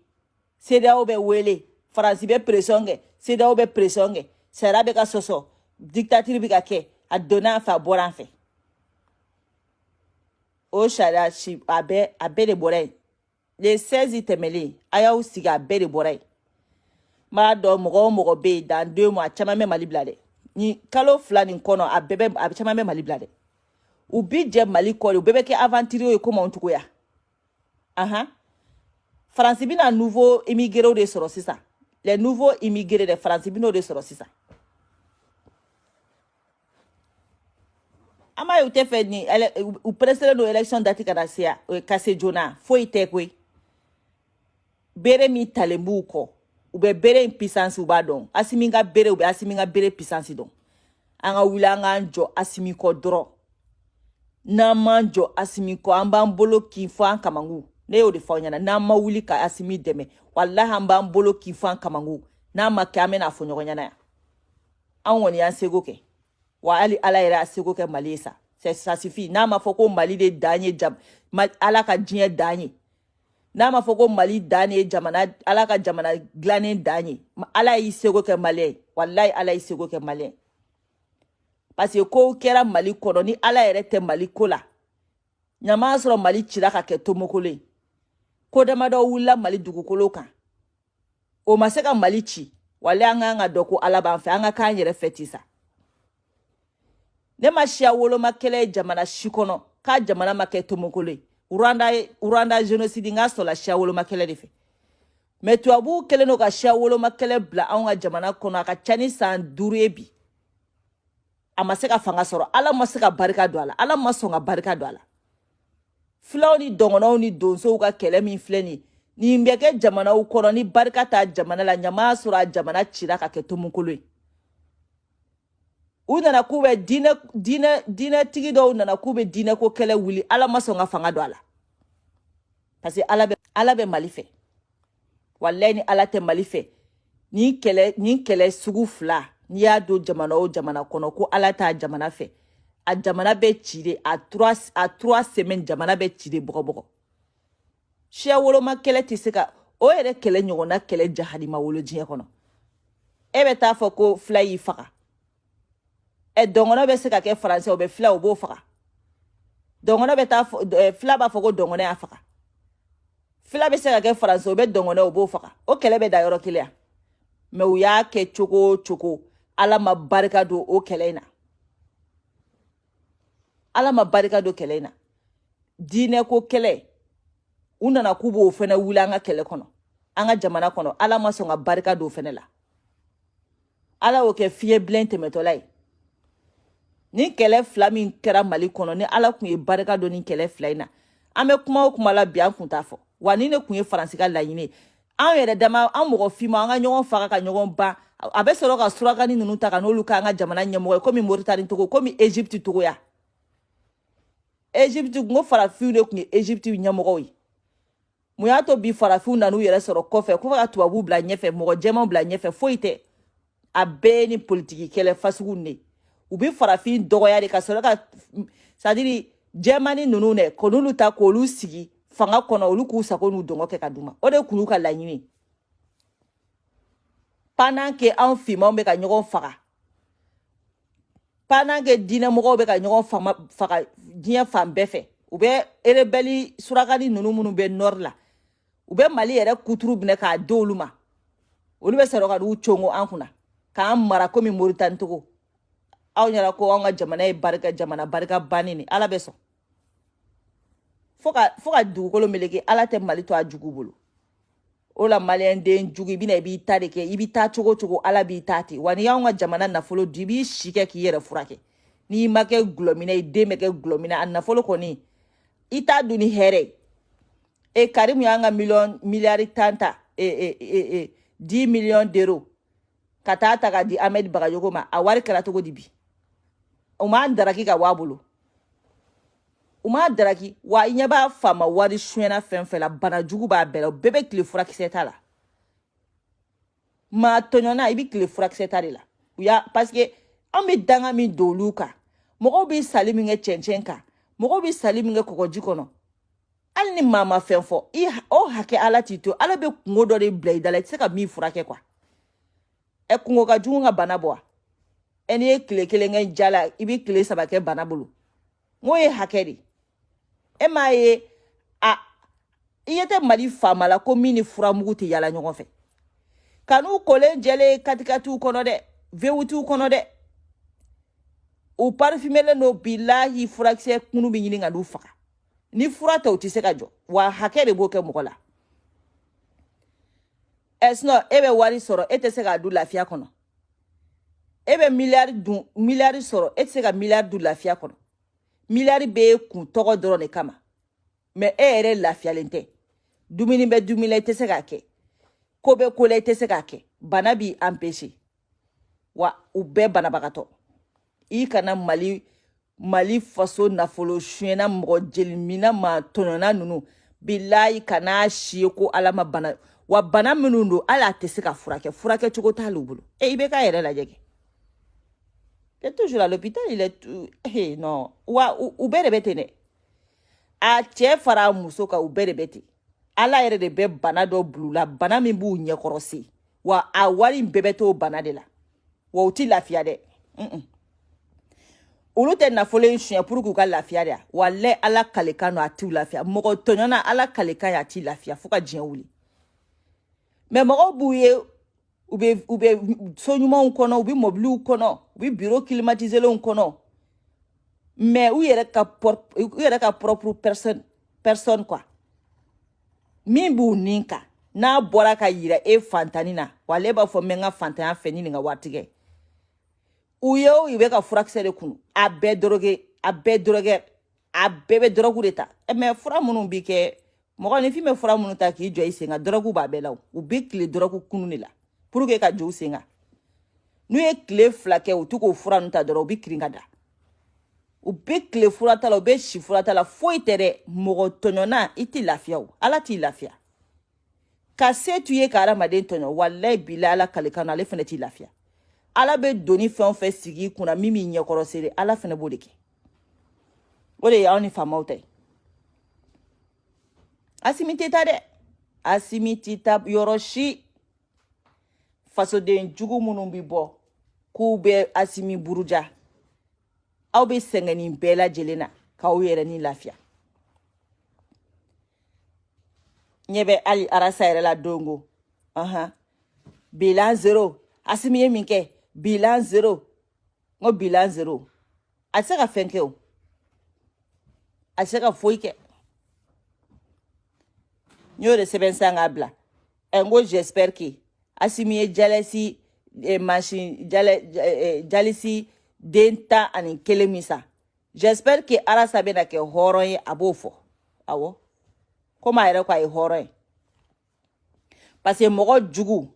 CEDEAO bɛ wele Faransi bɛ pression kɛ CEDEAO bɛ pression kɛ sariya bɛ ka sɔsɔ dictature bɛ ka kɛ a donna an fɛ a bɔra an fɛ o sariya a bɛɛ de bɔra yen le 16 tɛmɛlen a y'aw sigi a bɛɛ de bɔra yen m'a dɔn mɔgɔ o mɔgɔ bɛ yen dans 2 mois caman bɛ Mali bila dɛ ni kalo 2 nin kɔnɔ a caman bɛ Mali bila dɛ u bi jɛ Mali kɔ de u bɛɛ bɛ kɛ aventurier ye komi anw cogoya Faransi bɛna nouveau immigrés de sɔrɔ sisan les nouveaux immigrés de Faransi bɛna de sɔrɔ sisan an b'a ye u tɛ fɛ ni u presselen don élection date ka se joona foyi tɛ koyi bere min talen b'u kɔ u bɛ bere in puissance u b'a dɔn Asimi ka bere u bɛ Asimi ka bere puissance dɔn an ka wuli an k'an jɔ Asimi kɔ dɔrɔn n'an m'an jɔ Asimi kɔ an b'an bolo k'i fɔ an kamangu ne y'o de fɔ aw ɲɛna n'an ma wuli ka Asimi dɛmɛ walahi an b'an bolo k'i fɔ an kamangu n'an ma kɛ an bɛna fɔ ɲɔgɔn ɲɛna yan an kɔni y'an seko kɛ wa hali Ala yɛrɛ a seko kɛ Mali ye sa ça suffit n'a ma fɔ ko Mali de dan ye Ala ka diɲɛ dan ye n'a ma fɔ ko Mali dan ye jamana Ala ka jamana dilannen dan ye Ala y'i seko kɛ Maliyɛn walahi Ala y'i seko kɛ Maliyɛn parce que ko kɛra Mali kɔnɔ ni Ala yɛrɛ tɛ Mali ko la ɲama sɔrɔ Mali cira ka kɛ tomokolo ye ko damadɔ wulila Mali dugukolo kan o ma se ka Mali ci wale an ka dɔn ko Ala b'an fɛ an ka k'an yɛrɛ fɛ ten sa ne ma siya woloma kɛlɛ jamana si kɔnɔ k'a jamana ma kɛ tomokolo ye Rwanda génocide nga sɔrɔla siya woloma kɛlɛ de fɛ mais tubabuw kɛlen no ka siya woloma kɛlɛ bila anw ka jamana kɔnɔ a ka ca ni san 5 ye bi a ma se ka fanga sɔrɔ Ala ma se ka barika don a la Ala ma sɔn ka barika don a la filaw ni dɔngɔnɔw ni donsow ka kɛlɛ min filɛ nin bɛ kɛ jamanaw kɔnɔ ni barika ta jamana la ɲama sɔrɔ a jamana cira ka kɛ tomokolo ye u nana k'u bɛ diinɛtigi dɔw nana k'u bɛ diinɛ ko kɛlɛ wuli Ala ma sɔn ka fanga don a la parce que Ala bɛ Mali fɛ wallahi ni Ala tɛ Mali fɛ ni kɛlɛ sugu fila ni y'a don jamana o jamana kɔnɔ ko Ala t'a jamana fɛ a jamana bɛ ci de a 3 semaines jamana bɛ ci de bɔgɔbɔgɔ siya woloma kɛlɛ tɛ se ka o yɛrɛ kɛlɛ ɲɔgɔnna kɛlɛ jahadima wolo diɲɛ kɔnɔ e bɛ taa fɔ ko fila y'i faga dɔngɔnɔ bɛ se ka kɛ français o bɛ fila o b'o faga dɔngɔnɔ bɛ taa fila b'a fɔ ko dɔngɔnɔ y'a faga fila bɛ se ka kɛ français o bɛ dɔngɔnɔ o b'o faga o kɛlɛ bɛ da yɔrɔ kelen ya mais u y'a kɛ cogo o cogo Ala ma barika don o kɛlɛ in na Ala ma barika don kɛlɛ in na diinɛ ko kɛlɛ u nana k'u b'o fɛnɛ wuli an ka kɛlɛ kɔnɔ an ka jamana kɔnɔ Ala ma sɔn ka barika don fɛnɛ la Ala y'o kɛ fiɲɛ bilen tɛmɛtɔla ye ni kɛlɛ fila min kɛra Mali kɔnɔ ni Ala kun ye barika don ni kɛlɛ fila in na an bɛ kuma o kuma la bi an kun t'a fɔ wa ni ne kun ye Faransi ka laɲini an yɛrɛ dama an mɔgɔ fima an ka ɲɔgɔn faga ka ɲɔgɔn ban a bɛ sɔrɔ ka surakani ninnu ta ka n'olu k'an ka jamana ɲɛmɔgɔ ye komi Moritani togo komi Egypte togoya Egypte n ko farafinw de kun ye Egypte ɲɛmɔgɔw ye mun y'a to bi farafinw nan'u yɛrɛ sɔrɔ kɔfɛ ko ka tubabuw bila ɲɛfɛ mɔgɔ jɛmanw bila ɲɛfɛ foyi tɛ a bɛɛ ni politiki kɛlɛ fasugu ne u bi farafin dɔgɔya de ka sɔrɔ ka c'est-à-dire jɛmani ninnu dɛ k'olu ta k'olu sigi fanga kɔnɔ olu k'u sago n'u dɔngɔ kɛ ka d'u o de kun y'u ka laɲini pendant que anw fimanw bɛ ka ɲɔgɔn faga pendant que diinɛmɔgɔw bɛ ka ɲɔgɔn faga diɲɛ fan bɛɛ fɛ u bɛ rebelle surakani ninnu minnu bɛ nord la u bɛ Mali yɛrɛ kuturu minɛ k'a di olu ma olu bɛ sɔrɔ ka n'u congo an kunna k'an mara komi Moritani togo aw ɲɛna ko an ka jamana ye jamana barika banni ni Ala bɛ sɔn fo ka dugukolo meleke Ala tɛ Mali to a jugu bolo o la maliyɛn den jugu i bɛna i b'i ta de kɛ i b'i ta cogo cogo Ala b'i ta ten wa ni y'anw ka jamana nafolo dun i b'i si kɛ k'i yɛrɛ furakɛ n'i ma kɛ gulɔminɛ i den bɛ kɛ gulɔminɛ a nafolo kɔni i t'a dun ni hɛrɛ ye Karimu y'an ka miliyari tan ta 10 millions d'euros ka taa ta ka di Ahmed Bagayogo ma a wari kɛra cogo di bi u m'an daraki ka bɔ a bolo u m'a daraki wa i ɲɛ b'a faama wari suɲɛna fɛn fɛn la bana jugu b'a bɛɛ la o bɛɛ bɛ tile furakisɛ ta la maa tɔɲɔna i bɛ tile furakisɛ ta de la u y'a parce que an bɛ danga min don olu kan mɔgɔw bɛ sali min kɛ cɛncɛn kan mɔgɔw bɛ sali min kɛ kɔgɔji kɔnɔ hali ni maa ma fɛn fɔ o hakɛ Ala t'i to Ala bɛ kungo dɔ de bila i da la i tɛ se ka min furakɛ quoi kungo ka jugu ka bana bɔ wa n'i ye tile kelen kɛ jala i bɛ tile 3 kɛ bana bolo n'o ye hakɛ de e m'a ye i ye tɛ Mali faama la ko min ni furamugu tɛ yala ɲɔgɔn fɛ ka n'u kolen jɛlen katikatiw kɔnɔ dɛ vewutiw kɔnɔ dɛ u parfumelen don bilahi furakisɛ kunu bɛ ɲini ka n'u faga ni fura tɛ u tɛ se ka jɔ wa hakɛ de b'o kɛ mɔgɔ la sinon e bɛ wari sɔrɔ e tɛ se k'a dun lafiya kɔnɔ e bɛ miliyari sɔrɔ e tɛ se ka miliyari dun lafiya kɔnɔ miliyari bɛ kun tɔgɔ dɔrɔn de kama mais e yɛrɛ lafiyalen tɛ dumuni bɛ dumuni la i tɛ se k'a kɛ ko bɛ ko la i tɛ se k'a kɛ bana b'i empêcher wa u bɛɛ banabagatɔ i kana Mali faso nafolo suɲɛna mɔgɔ jelimina ma tɔɲɔna ninnu bilahi kana si ko Ala ma bana wa bana minnu don hali a tɛ se ka furakɛ cogo t'ale bolo i bɛ k'a yɛrɛ lajɛ kɛ il est toujours à l'hôpital il est non wa u bɛɛ de bɛ ten dɛ a cɛ fara a muso kan u bɛɛ de bɛ ten Ala yɛrɛ de bɛ bana dɔ bulu la bana min b'u ɲɛkɔrɔ se wa a wari bɛɛ bɛ t'o bana de la wa u ti lafiya dɛ olu tɛ nafolo in suɲɛ pour k'u ka lafiya de walahi Ala kalekan don a t'u lafiya mɔgɔ tɔɲɔna Ala kalekan a t'i lafiya fo ka diɲɛ wuli mais mɔgɔw b'u ye u bɛ so ɲumanw kɔnɔ u bɛ mobiliw kɔnɔ u bɛ bureau climatiselenw kɔnɔ mais u yɛrɛ ka propre personne quoi min b'u nin kan n'a bɔra ka yira e fantani na wale b'a fɔ n bɛ n ka fantanya fɛ ni nin ka watigɛ u ye o bɛ ka furakisɛ de kunu a bɛɛ drogue a bɛɛ bɛ drogue de ta mais fura minnu bi kɛ mɔgɔ ni fin bɛ fura minnu ta k'i jɔ i sen kan drogue b'a bɛɛ la u bɛ tile drogue kunu de la pour que ka jɔ u sen kan n'u ye tile 2 kɛ u t'u k'o fura ninnu ta dɔrɔn u bɛ kirin ka da u bɛ tile fura ta la u bɛ si fura ta la foyi tɛ dɛ mɔgɔ tɔɲɔna i t'i lafiya o ala t'i lafiya ka se t'u ye ka hadamaden tɔɲɔ walayi bilahi ala kalikan na ale fana t'i lafiya ala bɛ doni fɛn o fɛn sigi i kunna min b'i ɲɛkɔrɔ seere ala fana b'o de kɛ o de ye anw ni faamaw ta ye Asimi tɛ taa dɛ Asimi tɛ taa yɔrɔ si fasoden jugu minnu bɛ bɔ k'u bɛ Asimi buruja aw bɛ sɛgɛn nin bɛɛ lajɛlen na k'aw yɛrɛ ni lafiya ɲɛ bɛ hali arasa yɛrɛ la dongo bilan 0 Asimi ye min kɛ bilan 0 n ko bilan 0 a tɛ se ka fɛn kɛ o a tɛ se ka foyi kɛ n y'o de sɛbɛn san k'a bila n ko j'espère que Asimi ye jalisi machine jalisi den 11 min san j'espère que arasa bɛna kɛ hɔrɔn ye a b'o fɔ awɔ komi a yɛrɛ ko a ye hɔrɔn ye parce que mɔgɔ jugu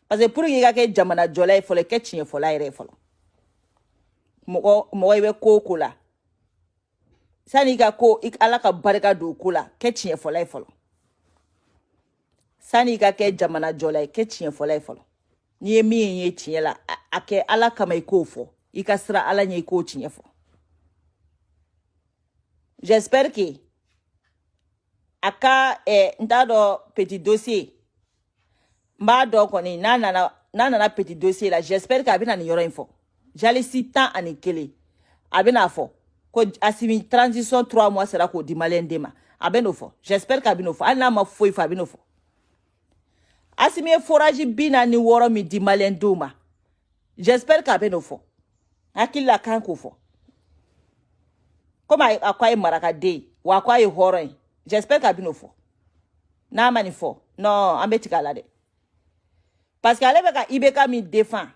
parce que pour que i ka kɛ jamana jɔla ye fɔlɔ i kɛ tiɲɛ fɔla yɛrɛ ye fɔlɔ mɔgɔ i bɛ ko o ko la sani i ka ko ala ka barika don ko la kɛ tiɲɛ fɔla ye fɔlɔ sani i ka kɛ jamana jɔla ye kɛ tiɲɛ fɔla ye fɔlɔ n'i ye min ye tiɲɛ la a kɛ ala kama i k'o fɔ i ka sira ala ɲɛ i k'o tiɲɛ fɔ j'espère que a ka n t'a dɔn petit dossier n b'a dɔn kɔni n'a nana petit dossier la j'espère que a bɛna nin yɔrɔ in fɔ jalisi 11 a bɛna fɔ ko Asimi transition 3 mois sera k'o di maliyɛn den ma a bɛ n'o fɔ j'espère que a bɛ n'o fɔ hali n'a ma foyi fɔ a bɛ n'o fɔ Asimi ye forage 46 min di maliyɛn denw ma j'espère que a bɛ n'o fɔ hakili la kan k'o fɔ komi a ko a ye marakaden ye wa a ko a ye hɔrɔn ye j'espère que a bɛ n'o fɔ n'a ma nin fɔ non an bɛ tigɛ a la dɛ parce que ale bɛ ka IBK min défend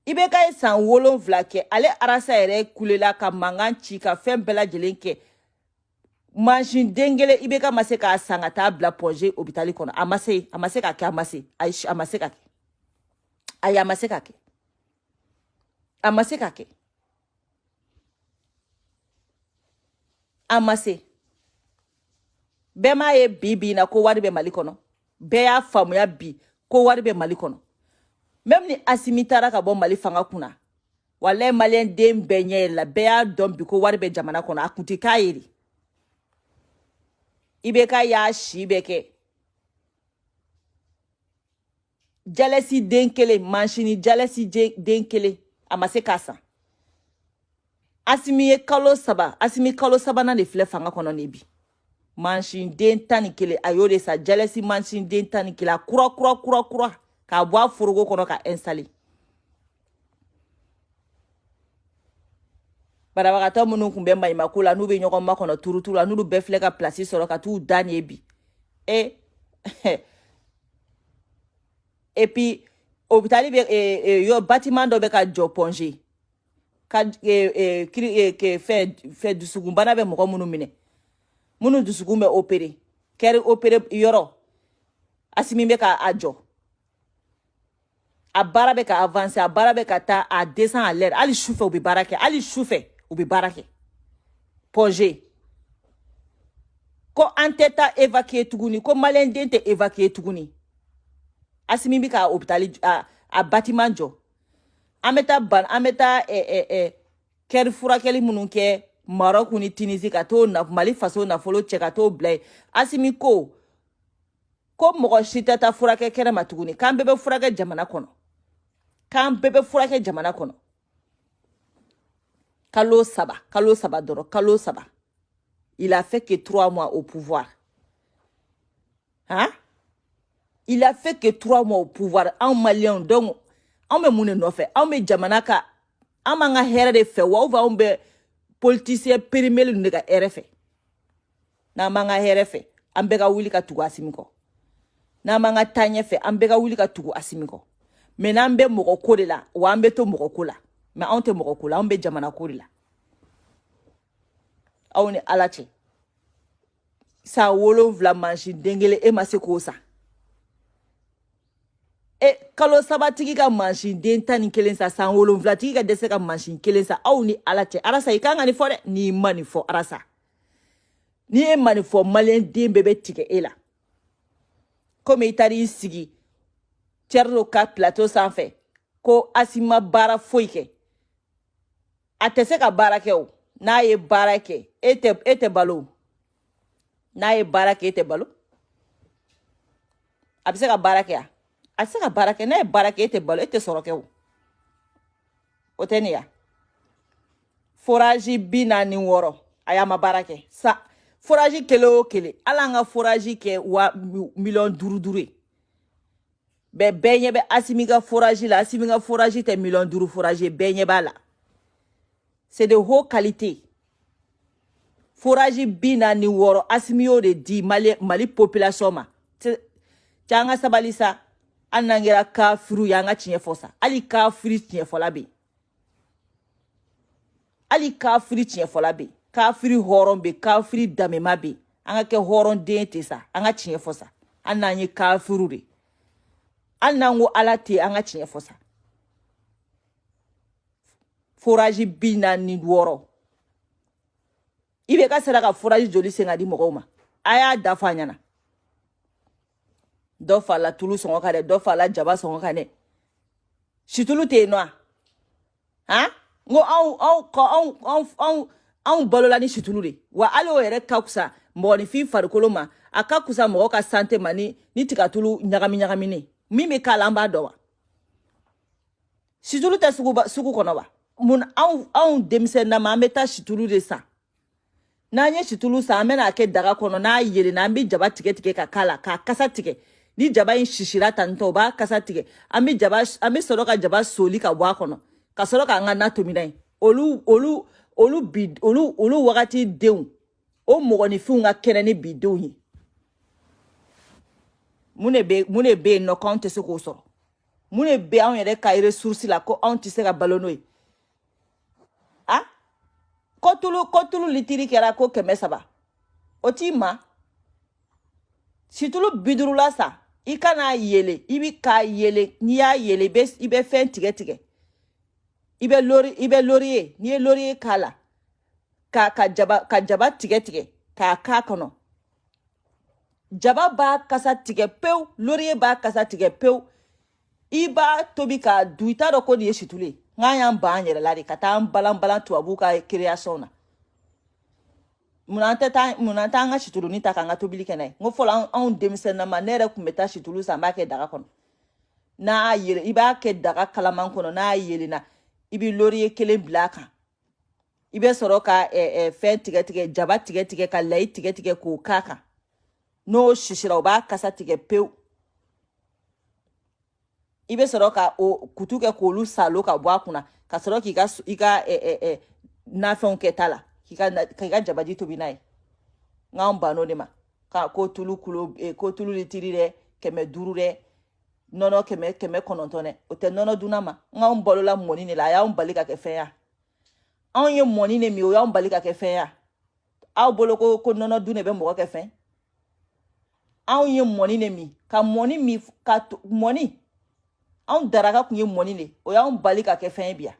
IBK ye san 7 kɛ ale arasa yɛrɛ kulela ka mankan ci ka fɛn bɛɛ lajɛlen kɛ mansin den kelen IBK ma se k'a san ka taa bila projet hôpital kɔnɔ a ma se k'a kɛ a ma se a ma se ka kɛ ayi a ma se ka kɛ a ma se ka kɛ a ma se bɛɛ m'a ye bi na ko wari bɛ Mali kɔnɔ bɛɛ y'a faamuya bi ko wari bɛ Mali kɔnɔ même ni Asimi taara ka bɔ Mali fanga kunna walayi maliyɛn den bɛɛ ɲɛ yɛlɛ la bɛɛ y'a dɔn bi ko wari bɛ jamana kɔnɔ a kun tɛ k'a ye de IBK y'a si bɛɛ kɛ jalasi den kelen manchini jalasi den kelen a ma se k'a san Asimi ye kalo 3 Asimi kalo 3nan de filɛ fanga kɔnɔ ne bi mansin den 11 a y'o de sa jalasi mansin den 11 a kura k'a bɔ a forogo kɔnɔ ka installer barabagatɔ minnu kun bɛ maɲumako la n'u bɛ ɲɔgɔn makɔnɔ turuturu la n'olu bɛɛ filɛ ka place sɔrɔ ka t'u da nin ye bi et puis hôpital bɛ bâtiment dɔ bɛ ka jɔ Pongé ka fɛ dusukunbana bɛ mɔgɔ minnu minɛ minnu dusukun bɛ opéré kɛri opéré yɔrɔ Asimi bɛ ka a jɔ a baara bɛ ka avancer a baara bɛ ka taa a descend à l'air hali sufɛ u bɛ baara kɛ hali sufɛ u bɛ baara kɛ Pongé ko an tɛ taa évacuer tuguni ko maliyɛn den tɛ évacuer tuguni Asimi bɛ ka hôpital a bâtiment jɔ an bɛ taa kɛri furakɛli minnu kɛ Maroc ni Tunisie ka t'o Mali faso nafolo cɛ ka t'o bila yen Asimi ko mɔgɔ si tɛ taa furakɛ kɛnɛma tuguni k'an bɛɛ bɛ furakɛ jamana kɔnɔ kalo 3 dɔrɔn kalo 3 il a fait que 3 mois au pouvoir Il a fait que 3 mois au pouvoir. En malien, donc, on me moune no fait. On me jamanaka. On m'a hère de fait. Ou va on be politicien périmé le nega RF. Na manga hère fait. On bega wuli ka tugu asimiko. Na manga tanya fait. On bega wuli ka tugu asimiko. Mais na mbe moko kode la. Ou on be to moko kola. Mais on te moko kola. On be jamana kode la. On est alache. Sa wolo vla manchi dengele e maseko sa. E kalo sabatigi ka manchi den tani kelen sa san wolo vla tigi ka dese ka manchi kelen sa au ni alache. Arasa ikanga ni fode ni mani fo arasa. Ni e mani fo malien den bebe tike e la. Comme itari sigi. Tierno ka plateau san fe. Ko asima bara foike. Atese ka bara ke ou. Na ye bara ke. Ete balo. Na ye bara ke ete balo. Abise ka bara ke ya. Abise ka bara ke. Na ye bara ke ete balo. Ete soro ke ou. Oteni ya. Foraji bina ni woro. Ayama bara ke. Sa. Foraji kele o kele. Alanga foraji ke wa million duru. Be benye be asimiga foraji la. Asimiga foraji te million duru foraji. Benye bala. C'est de haute qualité. Foraji bina ni woro asimio de di mali population ma. Tanga sabalisa anangera kafiru yanga chinye fosa. Ali kafiri chinye fola be. Ali kafiri chinye fola be. Kafiri horon be, kafiri damema be. Anga ke horon dente sa, anga chinye fosa. Ananye kafiru de. Anango alate anga chinye fosa. Foraji bina ni woro. Ibe ka sera foraji joli senga di mogoma. Aya dafa nyana. Do fala tulu songo kane, do fala jaba songo kane. Situlu te noa. Ha? Ngo au balola ni situlu de. Wa alo ere kakusa mboni fi farukoloma. Akakusa mwoka ka sante mani ni tikatulu nyagami ne. Mime kalamba dowa. Situlu te suku konoba. Mun au demise na mameta situlu de sa. Na nye situlu sa amena ake daga kono na yele na ambi jaba tike ka kala ka kasa tike ni jaba in shishira tanto ba kasa tike ambi soroka jaba soli ka wa kono ka soroka nga na tominai olu wakati deun o mogoni fu nga kene ni bidou hi mune be no konte se ko so mune be an yere ka ressource la ko an tise ka balonoi ah Kotulu litiri kera ko keme saba. Oti ma. Situlu bidurula sa. Ika na yele. Ibi ka yele. Niya yele. Ibe fen tige. Ibe loriye. Niye loriye kala. Ka jaba tige. Ka kono. Jaba ba kasa tige peu. Loriye ba kasa tige peu. Iba tobi ka duita roko diye situle. Ngayam ba nyere lari kata balan tuabu ka création na munanta nga chitulu ni takanga tobili kenai ngo fola on demise na manere kumeta chitulu sa make daga kono na yele iba ke daga kalaman kono na yele na ibi lori kele blaka ibe soroka fe tige jaba tige ka lay tige ko kaka no shishira ba kasa tige peu ibe soroka o kutuke ko lu salo ka bwa kuna ka soroka iga na fon ketala kika jabaji to binai ngamba no de ma ka ko tulu kulo ko tulu litiri de keme duru de nono keme konontone o te nono dunama ngam bolola moni ne la ya umbalika ke fe ya an ye moni ne mi o ya umbalika ke fe ya aw bolo ko nono dune be mo ke fe an ye moni ne mi ka moni mi ka moni an daraka kunye moni le o ya bali ka ke fen bia